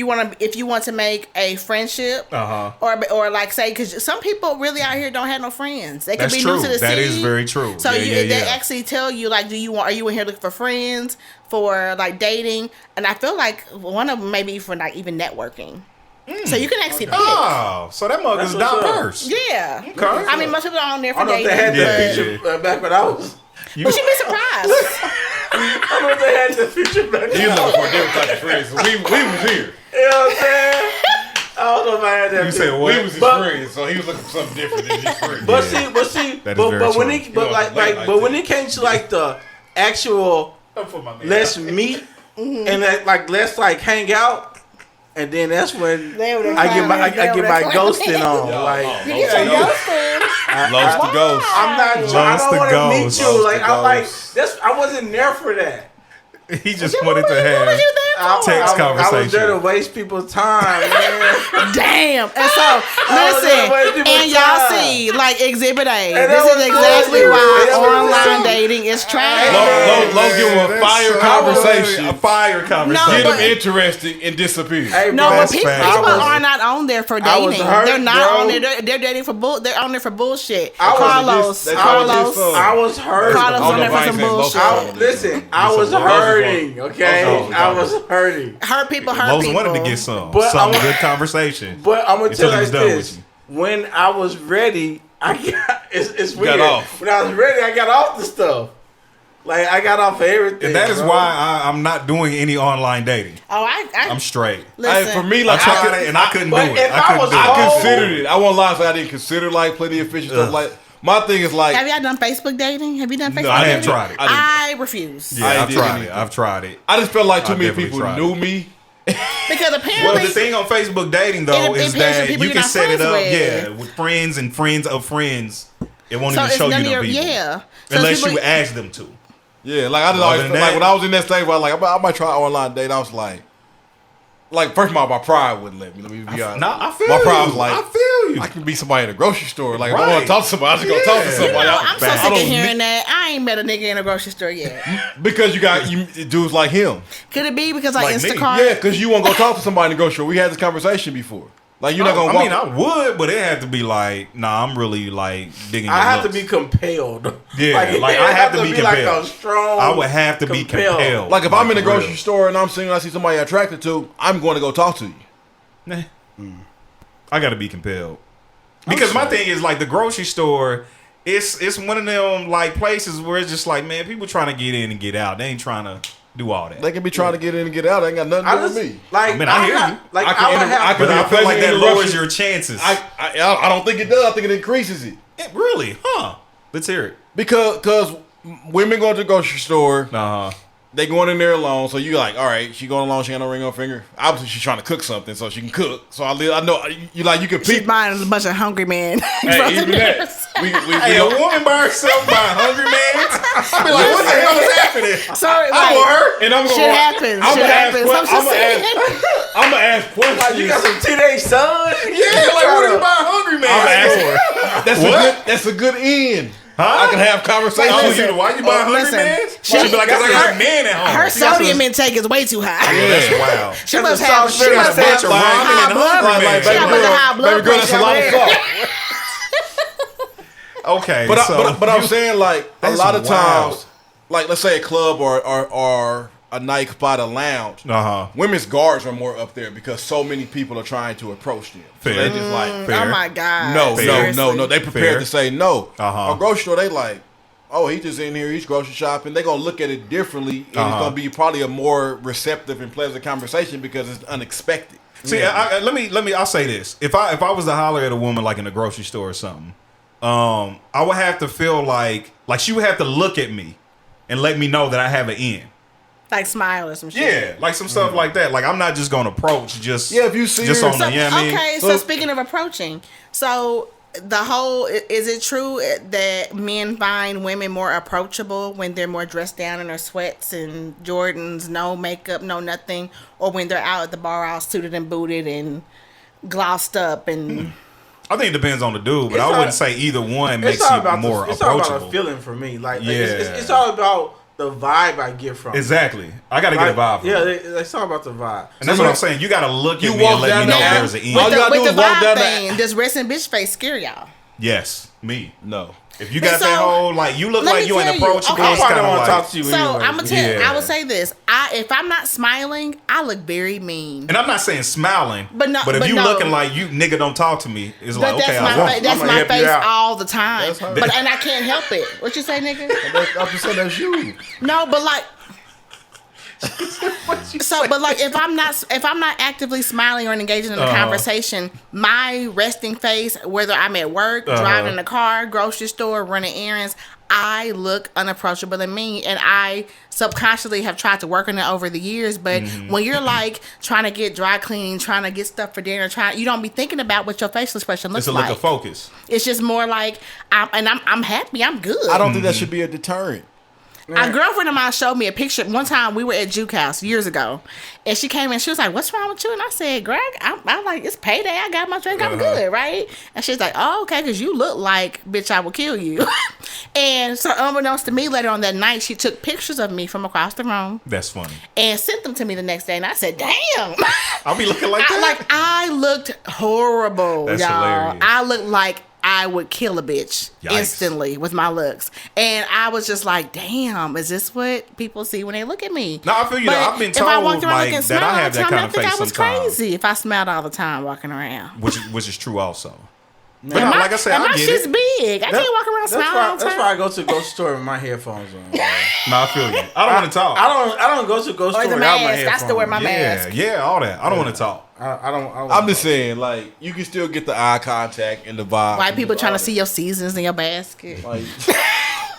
you want to make a friendship, or like say because some people really out here don't have no friends. They could That's be true. new to the That city. is very true. So Yeah, they yeah. actually tell you like, are you in here looking for friends, for like dating? And I feel like one of them maybe for like even networking. So you can actually pick. Oh, so that mug is That's what's up. diverse. Yeah. Okay. I mean, most people are on there I for don't know if dating. they had that Yeah. feature back when I was. But you'd be surprised. I don't know if they had that feature back You then. looking for a different type of friends. We was here. You know what I'm saying? I don't know if I had that. You said feature. what? We was his But- friends, so he was looking for something different than his friends. But Yeah. see, That is very but when true. it, but You like, know, late but like when that. it came to like the actual let's meet and let's like hang out, and then that's when They were I get my clowning. ghosting on. Yo, Like You get some ghosting. Lost the ghost. I'm not. I Lost don't the want to meet ghost. you. Lost Like the I'm like ghost. that's. I wasn't there for that. He just wanted to What have. was you there for? Text I was there conversation. to waste people's time, man. Damn. And so, was listen, gonna waste people's and y'all time. see, like, Exhibit A. And This that is was exactly good. why And that was online good. dating is trash. Low give him a That's fire so- conversation. A fire conversation. No, Get but- him interested and disappear. Hey, No, bro, but That's people facts. are not on there for I was dating. hurt, They're not bro. on there. They're dating for they're on there for bullshit. I was Carlos, that's how it is, Carlos. I was hurt. Carlos I don't on know there if for I some ain't saying bullshit. Listen, I was Those are hurting. fun. Okay, Those are I fun. was hurting. Hurt people, hurt Lowe's people. wanted to get some But good conversation. But I'm gonna Until tell he you was done this: with when I was ready, it's weird. off. When I was ready, I got off the stuff. Like I got off of everything. And that is bro. why I'm not doing any online dating. Oh, I'm straight. listen. Hey, for me, I like tried it and I couldn't do But it. if I was I Oh. considered it. I won't lie, so I didn't consider like plenty of fish and stuff like. My thing is like, have y'all done Facebook dating? Have you done Facebook No, I dating? haven't tried it. I refuse. Yeah, I I've did tried anything. it. I've tried it. I just felt like too I many definitely people tried knew it. me. Because Well, apparently, the thing on Facebook dating though It is depends on that people you you're can not set it friends up, with. with friends and friends of friends. It won't so even it's show you none of the your people, yeah. So unless people, you ask them to. Yeah, like I just Other always than felt that- like when I was in that stage, where I was like I might try online date. I was like first of all, my pride wouldn't let me. Let me be honest. No, I feel my pride you. was like, I feel you. I can be somebody in a grocery store. Like if I Right. want to talk to somebody, I just go talk to Yeah. somebody. you know, I'm so Bad. sick I of don't hearing need- that. I ain't met a nigga in a grocery store yet. Because you got dudes like him. Could it be because like Like me. Instacart? Yeah, because you won't go talk to somebody in the grocery store. We had this conversation before. Like you're not gonna I walk. mean, I would, but it had to be like, nah, I'm really like digging. I your have to looks. be compelled. Yeah, like, it I have to be like compelled. a strong. I would have to be compelled. like if I'm in the for real. grocery store and I'm seeing I see somebody I'm attracted to, I'm going to go talk to you. Nah. I gotta be compelled because my thing is like the grocery store. It's one of them like places where it's just like, man, people trying to get in and get out. They ain't trying to do all that. They can be trying to get in and get out. They ain't got nothing to I do with just me. like. I mean, I hear you. Like I can would inter- I have. can- but I feel like that Interruption. lowers your chances. I don't think it does. I think it increases it Really? Huh? Let's hear it. because women go to the grocery store. Uh huh. They going in there alone, so you like, all right, she going alone, she got no ring on her finger. Obviously, she's trying to cook something so she can cook. So I know you like you can She's peek. buying a bunch of hungry men. Hey, even that. We Hey, a don't- woman by herself by a hungry man? I be like, what the hell is happening? Sorry, I like, want her, and I'm gonna. shit happens. I'm Shit gonna happens. I'm ask. just saying. I'm gonna ask questions. Like, you got some teenage sons. Yeah, like, what do you buy a hungry man? I'm for? asking. That's a good end. Huh? I can have conversations. Oh, Listen. why you buy a hungry Listen. man? She- She be like, 'cause I got a man at home. Her She got sodium some- intake is way too high. Yeah, that's wild. She That's must a have. soft She fish. must That's a have bunch of ramen high and a blood hungry pressure. man. She got a bunch of high blood baby girl, that's a pressure lot over of there. salt. Okay, But so I'm saying like a That's lot of wild. times, like let's say a club or a night spot, a lounge. Uh-huh. Women's guards are more up there because so many people are trying to approach them. So Fair. they just like Oh my god. no. Seriously. They prepared Fair. to say no. Uh-huh. A grocery store, they like, oh, he just in here, he's grocery shopping. They're gonna look at it differently, and it's gonna be probably a more receptive and pleasant conversation because it's unexpected. See, I'll say this: if I was to holler at a woman like in a grocery store or something, I would have to feel like she would have to look at me and let me know that I have an in. Like smile or some shit. Yeah, like some stuff like that. Like I'm not just gonna approach just if you see just her. on the Okay, so speaking of approaching, so is it true that men find women more approachable when they're more dressed down in their sweats and Jordans, no makeup, no nothing, or when they're out at the bar all suited and booted and glossed up and I think it depends on the dude, but I wouldn't say either one makes you more approachable. It's all about a feeling for me. It's all about the vibe I get from exactly. I got to get a vibe from it's all about the vibe. And that's what I'm saying. You got to look at me and let me know there's an end. With the vibe thing, does Rece and bitch face scare y'all? Yes, me. No. If you got that whole you look like you ain't approachable. I probably don't want to talk to you. So anyway. I'm gonna tell you. I will say this: if I'm not smiling, I look very mean. And I'm not saying smiling, but if you looking like you nigga don't talk to me, it's like okay, that's my face all the time. And I can't help it. What you say, nigga? I'm just saying that's you. No, but like. If I'm not actively smiling or engaging in a conversation, my resting face, whether I'm at work, driving in a car, grocery store, running errands, I look unapproachable and mean, and I subconsciously have tried to work on it over the years. But when you're like trying to get dry cleaning, trying to get stuff for dinner, you don't be thinking about what your facial expression looks like. It's a look of focus. It's just more like I'm happy, I'm good. I don't think that should be a deterrent. A girlfriend of mine showed me a picture. One time we were at Juke House years ago, and she came in. She was like, "What's wrong with you?" And I said, "Greg, I'm like, it's payday. I got my drink. I'm good, right?" And she's like, "Oh, okay, because you look like bitch. I will kill you." And so, unbeknownst to me, later on that night, she took pictures of me from across the room. That's funny. And sent them to me the next day, and I said, "Damn, I'll be looking like that." I looked horrible, That's y'all. hilarious. I looked like I would kill a bitch instantly with my looks. And I was just like, damn, is this what people see when they look at me? No, I feel you. I've been told that I have that kind of face sometimes. I was crazy if I smiled all the time walking around. Which is true also. But no, like I said, I get it. Big. I can't walk around smiling all the time. That's why I go to the grocery store with my headphones on. No, I feel you. I don't want to talk. I don't go to the grocery store without my headphones. I still wear my mask. Yeah, all that. I don't want to talk. I'm just saying, like, you can still get the eye contact and the vibe. White people trying to see your seasons in your basket. Like,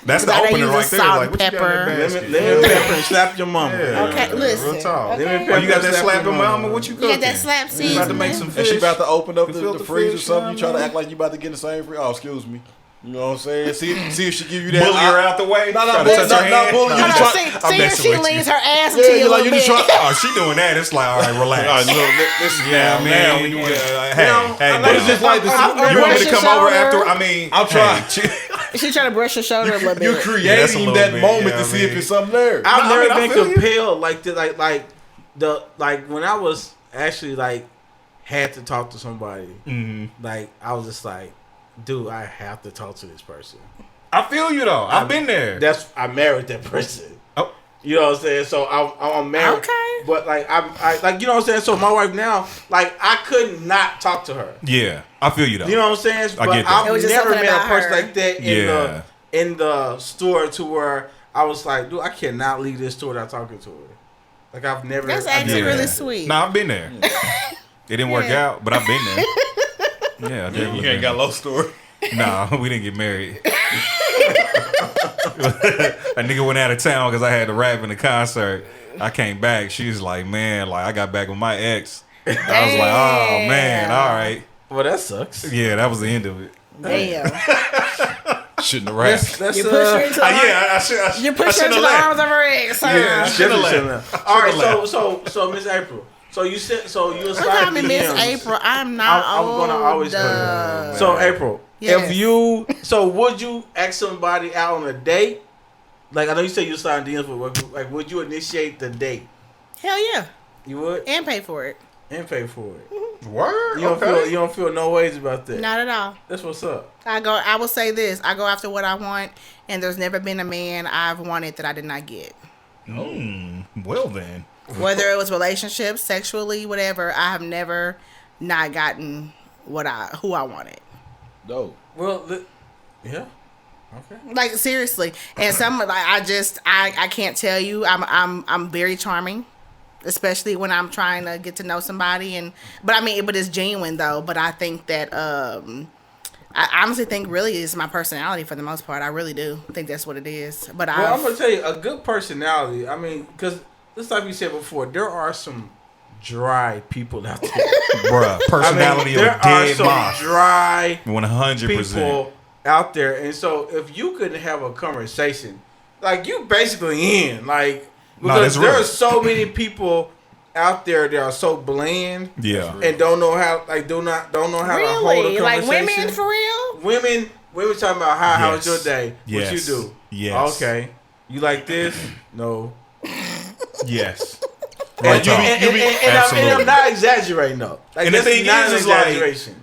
that's the opener right there. Like, what pepper. Lemon pepper and slap your mama. Yeah. Okay, listen. Real talk. Okay. You got that slap your mama? What you cooking? You got that slap season. You about to make some fish. And she about to open up the freezer or something. You try to man. act like you about to get in the same freezer. Oh, excuse me. You know what I'm saying? See if she give you that. Bully her out the way. No, bully. See if she leans her ass into you a little bit. Oh, she doing that. It's like, all right, relax. Yeah, man. Hey, it's just like this. You want me to come over after? I mean, I'm trying. She trying to brush her shoulder a little bit. You're creating that moment to see if it's something there. I've never been compelled like when I was actually like had to talk to somebody. Like I was just like, dude, I have to talk to this person. I feel you though. I've been there. I married that person. Oh, you know what I'm saying? So I'm married. Okay. But like I like you know what I'm saying. So my wife now, like I could not talk to her. Yeah, I feel you though. You know what I'm saying? I get that. I've never met a person like that Yeah. in the store to where I was like, dude, I cannot leave this store without talking to her. Like I've never. That's actually really sweet. Nah, I've been there. It didn't work out, but I've been there. Yeah, you ain't got low story. Nah, we didn't get married. A nigga went out of town because I had to rap in the concert. I came back. She was like, man, like I got back with my ex. I was like, oh man, all right. Well, that sucks. Yeah, that was the end of it. Damn. Shouldn't have rapped. You push her into the arms of her ex. Yeah, I should have left. All right, so Miss April. So you said you Don't call me Miss April. I'm not I'm gonna always call you. So April, would you ask somebody out on a date? Like I know you said you signed DMs, but like would you initiate the date? Hell yeah. You would? And pay for it. And pay for it. Mm-hmm. Word? You don't feel no ways about that. Not at all. That's what's up. I will say this. I go after what I want, and there's never been a man I've wanted that I did not get. Well then. Whether it was relationships, sexually, whatever, I have never not gotten who I wanted. No. Well, yeah. Okay. Like seriously, and some like I can't tell you. I'm very charming, especially when I'm trying to get to know somebody. But it's genuine though. But I think that I honestly think really it's my personality for the most part. I really do think that's what it is. But I'm gonna tell you a good personality. I mean, because just like you said before, there are some dry people out there. Bruh, personality there of dead are some moss. dry 100%. people out there, and so if you couldn't have a conversation, like you basically in, like because there are so many people out there that are so bland, and don't know how, like don't know how to hold a conversation. Like women for real. Women talking about how was your day? Yes. What you do? Yes. Okay. You like this? No. Yes. And I'm not exaggerating though. Like, and the thing is like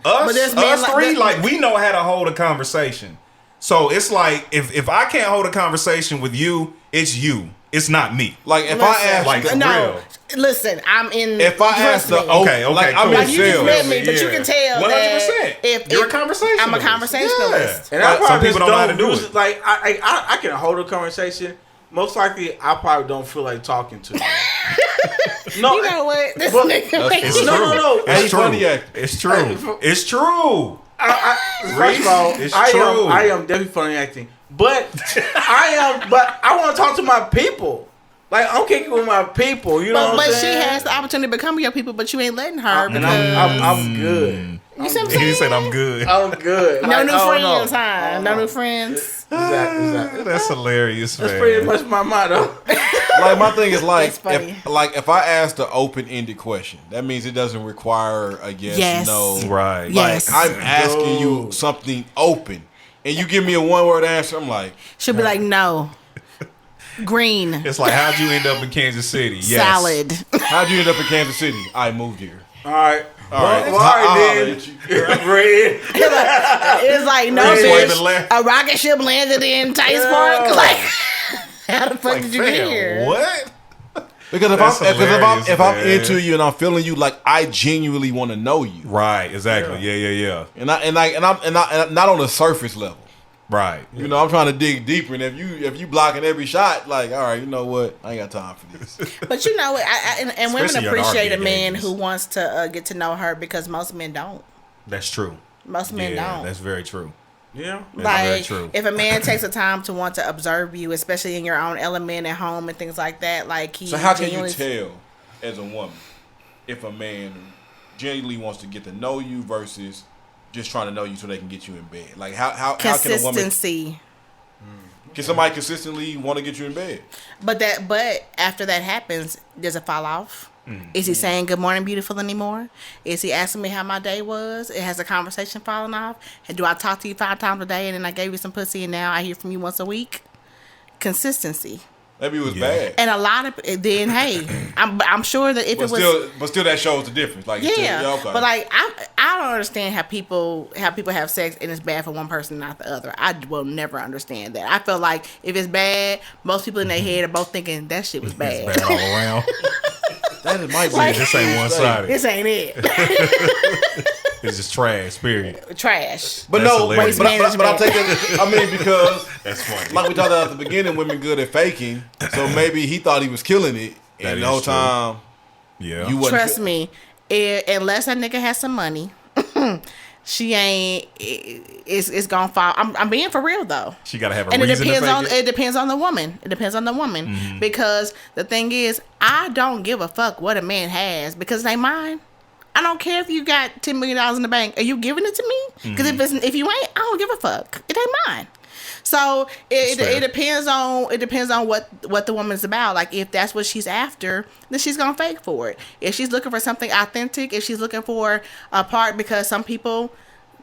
us three, like we know how to hold a conversation. So it's like if I can't hold a conversation with you, it's you. It's not me. Like if I ask, like for real. Listen, I'm in. If I ask the okay, like, cool. I'm like in you just sales. met me, but you can tell 100%. if You're a conversationalist. I'm a conversationalist. And I some probably people just don't know how to do use it. Like I can hold a conversation. Most likely, I probably don't feel like talking to you. No, you know what? This but- nigga. It's true. No. It's true. funny acting. It's true. It's true. First of all, It's I true. am definitely funny acting, but I want to talk to my people. Like I'm kicking with my people, you know. But what I'm she saying? has the opportunity to become your people, but you ain't letting her. And I'm good. You see what I'm saying? He said I'm good. I'm good. No Like, new I don't friends, know. huh? No new friends. Exactly. That's hilarious, man. That's pretty much my motto. Like my thing is like That's funny. if I ask the open-ended question, that means it doesn't require a yes, no. Right. Yes. Like I'm asking you something open, and you give me a one-word answer. I'm like, She'll be like, no. Green. It's like, how'd you end up in Kansas City? Yes. Salad. how'd you end up in Kansas City? I moved here. All right. All right. Well, all right, then. Red. It's like, no, Right. bitch. Wait a minute. A rocket ship landed in Tice Park. Like, how the fuck did you get here? What? Because That's hilarious, if I'm man. into you and I'm feeling you, like I genuinely want to know you, Right. Exactly. Yeah. and I'm not on the surface level. Right. You know, I'm trying to dig deeper, and if you blocking every shot, like, all right, you know what? I ain't got time for this. But you know, and women Especially at our appreciate a big man ages. who wants to get to know her because most men don't. That's true. Most men don't. That's very true. Yeah. That's very Like, true. if a man takes the time to want to observe you, especially in your own element at home and things like that, like he. So how can you genuinely- tell as a woman if a man genuinely wants to get to know you versus just trying to know you so they can get you in bed? Like how can a woman? Consistency. Can somebody consistently want to get you in bed? But after that happens, does it fall off? Mm-hmm. Is he saying good morning beautiful anymore? Is he asking me how my day was? It has a conversation fallen off? And do I talk to you 5 times a day and then I gave you some pussy and now I hear from you once a week? Consistency. Maybe it was bad. And a lot of then hey, I'm sure that if But it was still that shows the difference. Like yeah, okay. but like I don't understand how people have sex and it's bad for one person, not the other. I will never understand that. I feel like if it's bad, most people in their head are both thinking that shit was bad. It's bad all around. that might be Like- This ain't one sided. This ain't it. It's just trash. Period. Trash. But That's no, hilarious. but I take it. I mean, because That's funny. like we talked about at the beginning, women good at faking. So maybe he thought he was killing it, That and the is whole true. time Yeah. you wasn't. Trust me, unless that nigga has some money, she ain't. It's gonna fall. I'm being for real though. She gotta have a And it reason depends to on fake it depends on the woman. It depends on the woman because the thing is, I don't give a fuck what a man has because it ain't mine. I don't care if you got $10 million in the bank. Are you giving it to me? Because if you ain't, I don't give a fuck. It ain't mine. So it depends on what the woman's about. Like if that's what she's after, then she's gonna fake for it. If she's looking for something authentic, if she's looking for a part, because some people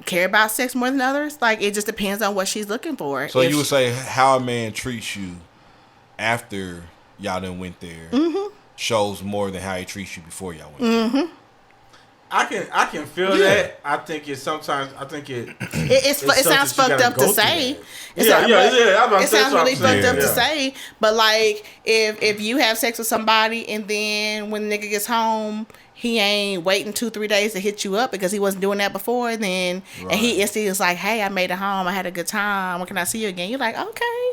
care about sex more than others. Like it just depends on what she's looking for. So If you would say how a man treats you after y'all done went there shows more than how he treats you before y'all went there. I can feel that. I think it sometimes. I think it. it something sounds she fucked gotta up go to through say. that. It Yeah, sounds- yeah, but yeah. I'm about to It say sounds really something. fucked up to Yeah. say, but like if you have sex with somebody and then when the nigga gets home, he ain't waiting 2-3 days to hit you up because he wasn't doing that before, then and he instantly was like, hey, I made it home, I had a good time, when can I see you again? You're like, okay.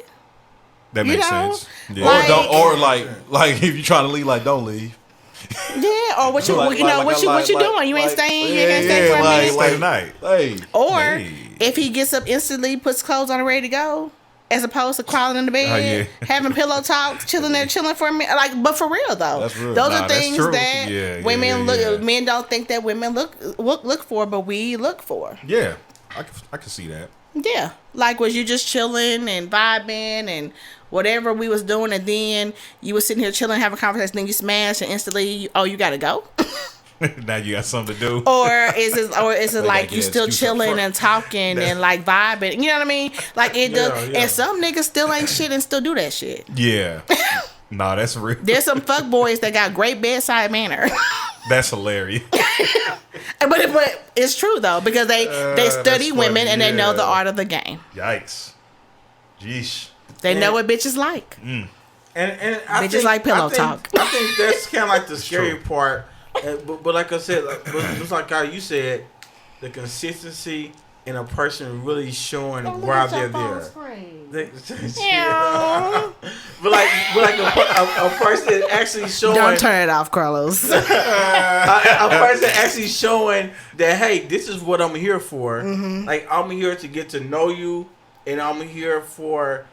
That makes sense. Yeah. Like, or like if you're trying to leave, like don't leave. Yeah, or what you what you doing? You ain't staying. You ain't staying for a minute. Stay tonight. Hey. Or if he gets up instantly, puts clothes on and ready to go, as opposed to crawling in the bed, having pillow talks, chilling for a minute. Like, but for real though, that's real. Those are things that women look. Men don't think that women look for, but we look for. Yeah, I can see that. Yeah, like was you just chilling and vibing and whatever we was doing, and then you was sitting here chilling, having a conversation, then you smash and instantly, you gotta go. Now you got something to do. Or is it like you still chilling and talking and like vibing? You know what I mean? Like it does. And some niggas still ain't shit and still do that shit. Yeah. Nah, that's real. There's some fuck boys that got great bedside manner. That's hilarious. But it's true though, because they study women and they know the art of the game. Yikes. Jeez. They know what bitches like. And I bitches like pillow talk. I think that's kind of like the scary part. But like I said, just like how you said, the consistency in a person really showing why they're there. But like a person actually showing. Don't turn it off, Carlos. a person actually showing that, hey, this is what I'm here for. Mm-hmm. Like I'm here to get to know you, and I'm here for,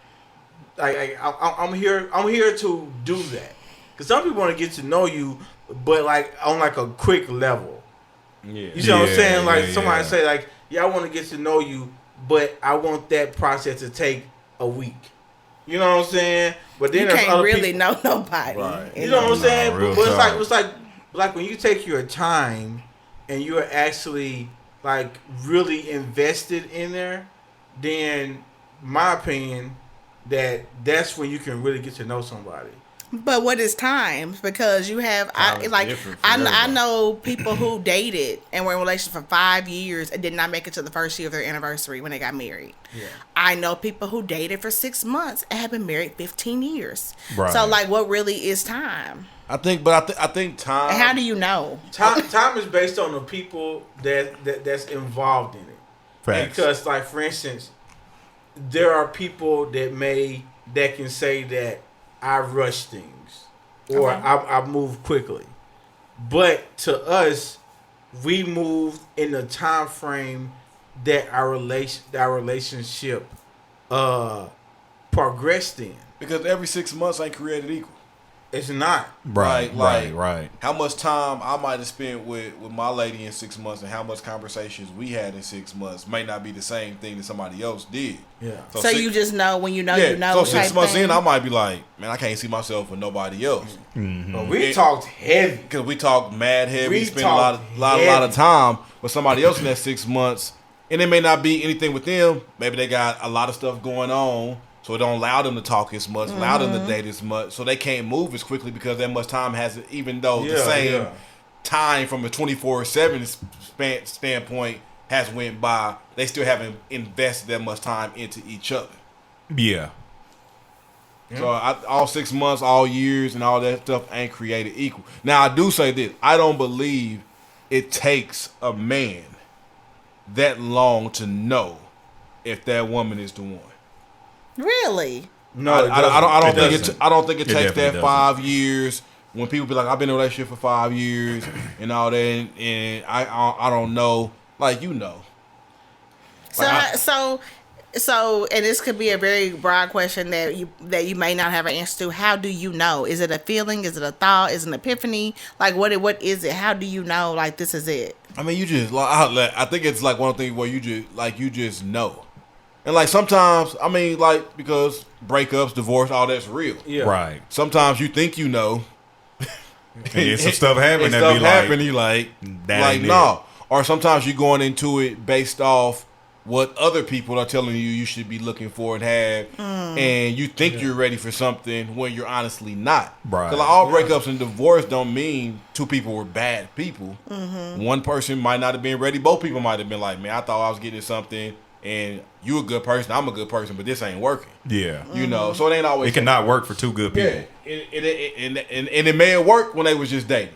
I'm here to do that. Because some people want to get to know you, but like on like a quick level. Yeah. You see what I'm saying? Like somebody say like, I want to get to know you, but I want that process to take a week. You know what I'm saying? But then you can't really know nobody. Right. You know what I'm saying? But it's like when you take your time and you're actually like really invested in there, then my opinion that's when you can really get to know somebody. But what is time? Because you have I know people who dated and were in relationships for 5 years and did not make it to the first year of their anniversary when they got married. Yeah. I know people who dated for 6 months and have been married 15 years. Right. So like, what really is time? I think time. And how do you know? Time is based on the people that's involved in it. Facts. Because like for instance, there are people that can say that I rush things or I move quickly. But to us, we move in the time frame that our relationship progressed in. Because every 6 months ain't created equal. It's not. Right. How much time I might have spent with my lady in 6 months and how much conversations we had in 6 months may not be the same thing that somebody else did. Yeah. So you just know when you know you know. So 6 months in, I might be like, man, I can't see myself with nobody else. Mm-hmm. But we talked heavy. Because we talked mad heavy. We spent a lot of time with somebody else in that 6 months. And it may not be anything with them. Maybe they got a lot of stuff going on. So it don't allow them to talk as much, allow them to date as much. So they can't move as quickly because that much time hasn't, even though the same time from a 24/7 standpoint has went by, they still haven't invested that much time into each other. Yeah. So all 6 months, all years, and all that stuff ain't created equal. Now, I do say this. I don't believe it takes a man that long to know if that woman is the one. Really? No, I don't think it takes that 5 years. When people be like, I've been in a relationship for 5 years and all that, and I don't know, like you know. So, and this could be a very broad question that you may not have an answer to. How do you know? Is it a feeling? Is it a thought? Is it an epiphany? Like what is it? How do you know? Like this is it? I mean, you just I think it's like one of the things where you just know. And like sometimes, I mean, like because breakups, divorce, all that's real. Yeah. Right. Sometimes you think you know. And some stuff happen that be like, no. Or sometimes you're going into it based off what other people are telling you should be looking for and have, and you think you're ready for something when you're honestly not. Right. Because like all breakups and divorce don't mean two people were bad people. Mm-hmm. One person might not have been ready. Both people might have been like, man, I thought I was getting something. And you a good person, I'm a good person, but this ain't working. Yeah. You know, so it ain't always... It cannot work for two good people. Yeah. And it may have worked when they was just dating.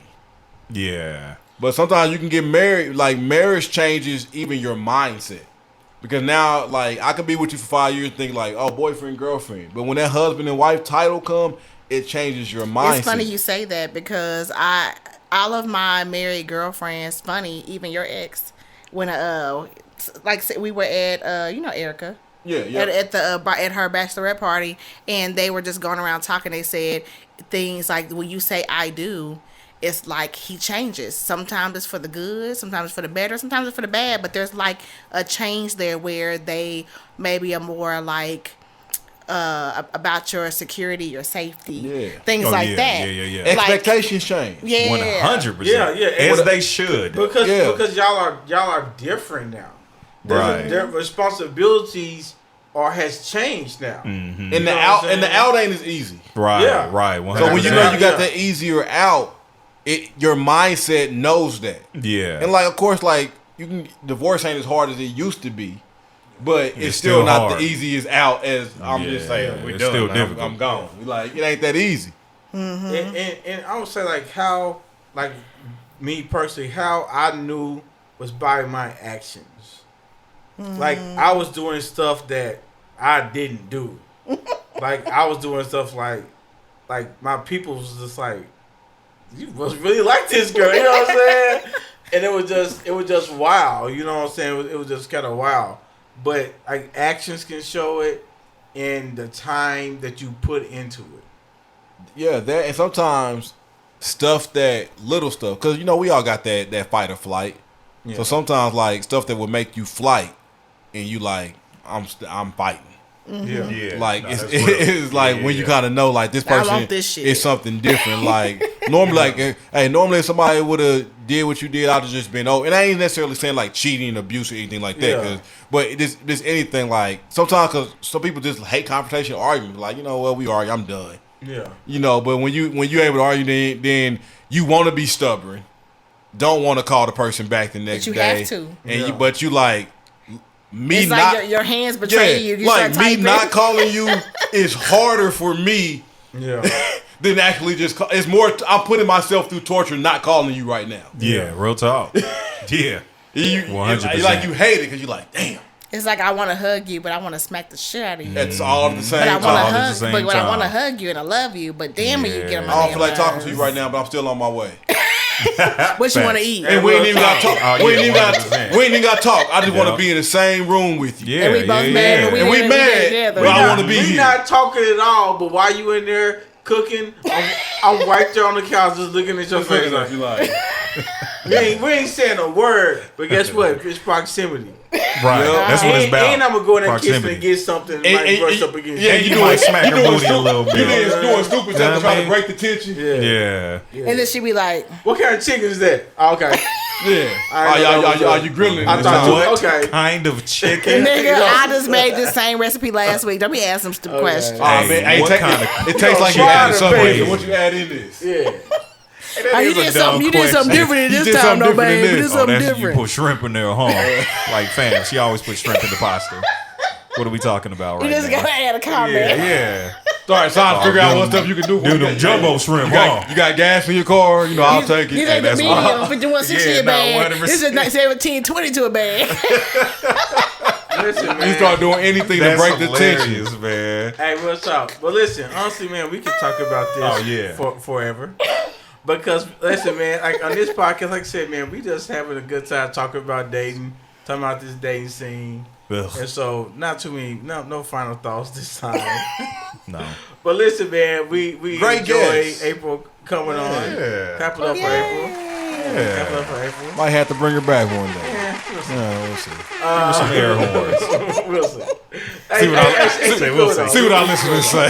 Yeah. But sometimes you can get married. Like, marriage changes even your mindset. Because now, like, I could be with you for 5 years and think, like, oh, boyfriend, girlfriend. But when that husband and wife title come, it changes your mindset. It's funny you say that because all of my married girlfriends, funny, even your ex, when, like, we were at, Erica. Yeah. At her bachelorette party, and they were just going around talking. They said things like, when you say I do, it's like he changes. Sometimes it's for the good, sometimes it's for the better, sometimes it's for the bad, but there's like a change there where they maybe are more like about your security, your safety, things like that. Yeah. Expectations change. 100%. Yeah. As they should. Because y'all are different now. Their responsibilities has changed now. Mm-hmm. And the out ain't as easy. Right. Yeah. Right. 100%. So when you know you got that easier out, your mindset knows that. Yeah. And like, of course, like, divorce ain't as hard as it used to be, but it's still not hard. the easiest out as I'm just saying. We're done. Still difficult. I'm gone. Like, it ain't that easy. Mm-hmm. And I would say like how, like me personally, how I knew was by my actions. Mm-hmm. Like I was doing stuff that I didn't do. Like I was doing stuff like my people was just like, you must really like this girl, you know what I'm saying? And it was just wow, you know what I'm saying? It was just kind of wow. But like actions can show it, and the time that you put into it. Yeah, that, and sometimes little stuff, because we all got that fight or flight. Yeah. So sometimes like stuff that would make you flight, and you like, I'm fighting. Mm-hmm. Yeah. Like it's like when you kind of know like this person is something different. Like normally, normally if somebody would have did what you did, I'd have just been and I ain't necessarily saying like cheating, abuse, or anything like that. But this anything like sometimes because some people just hate confrontation, argument. Like we argue, I'm done. Yeah. But when you able to argue, then you want to be stubborn, don't want to call the person back the next day. But you have to. And but you like. Me it's not like your hands betray you. Like me not calling you is harder for me than actually just it's more I'm putting myself through torture not calling you right now. Yeah, real talk. Yeah. 100%. Like you hate it because you're like, damn. It's like I want to hug you, but I want to smack the shit out of you. That's all at the same time. But I want to hug you and I love you, but damn it, you get on my I don't feel like talking to you right now, but I'm still on my way. What you want to eat? And we ain't even got to talk. We ain't even got to talk. I just want to be in the same room with you. Yeah, and we both mad. And we mad. But I want to be here. We not talking at all. But while you in there cooking, I'm right there on the couch just looking at your face. Like, we ain't saying a word. But guess what? It's proximity. Right. That's what it's about. And I'm gonna go in that kitchen and get something and brush up against. Yeah, you doing smack her booty a little bit. You doing stupid stuff to try to break the tension. Yeah. And then she be like, "What kind of chicken is that?" Oh, okay. Yeah. Are you grilling? I thought what kind of chicken? Nigga, I just made the same recipe last week. Don't be asking some stupid questions. Oh man, it tastes like you added something. What you add in this? Yeah. You did something different this time, though, baby. You did something different. You put shrimp in there, huh? Like, fam, she always put shrimp in the pasta. What are we talking about right now? You just gotta add a comment. Yeah. All right, so I'll figure out what stuff you can do. Do them jumbo shrimp, You got gas in your car, I'll take it. You take the medium, 5160 a bag. 100%. This is 1722 a bag. Listen, man. You start doing anything to break the tension, man. Hey, what's up? But listen, honestly, man, we can talk about this forever. Because, listen, man, like on this podcast, like I said, man, we just having a good time talking about dating, talking about this dating scene. Ugh. And so, not too many, no final thoughts this time. No. But listen, man, we Great enjoy guest. April coming on. Yeah. Clap it up for April. Yeah. Clap it up for April. Might have to bring her back one day. Yeah, We'll see. Give her some air horns. we'll see. See what our listeners say.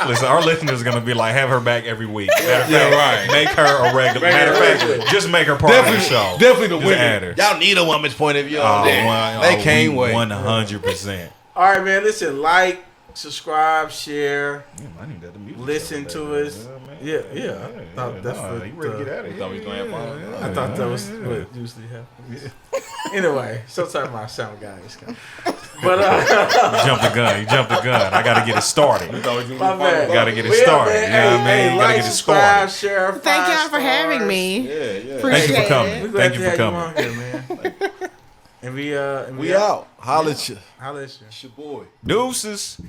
Listen, our listeners are going to be like, have her back every week. Right. Make her a regular. Matter of fact, just make her part of the show. Definitely the Just women. add her. Y'all need a woman's point of view on that. They can't wait. 100%. All right, man. Listen, like, subscribe, share, I need that to mute listen to us. Yeah. I thought that's you ready to get out of here? Thought we was gonna have fun. I thought that was what usually happens. Anyway, sometimes my sound guy is coming. But You jumped the gun. I gotta get it started. my bad. Gotta get it started. You know what I mean? Gotta get it started. Share, Thank y'all for having me. Yeah. Appreciate Thank you for coming. it. We're glad Thank you to for have coming. you on here, man. And we We out. Holla at you. Holla at you. It's your boy. Deuces.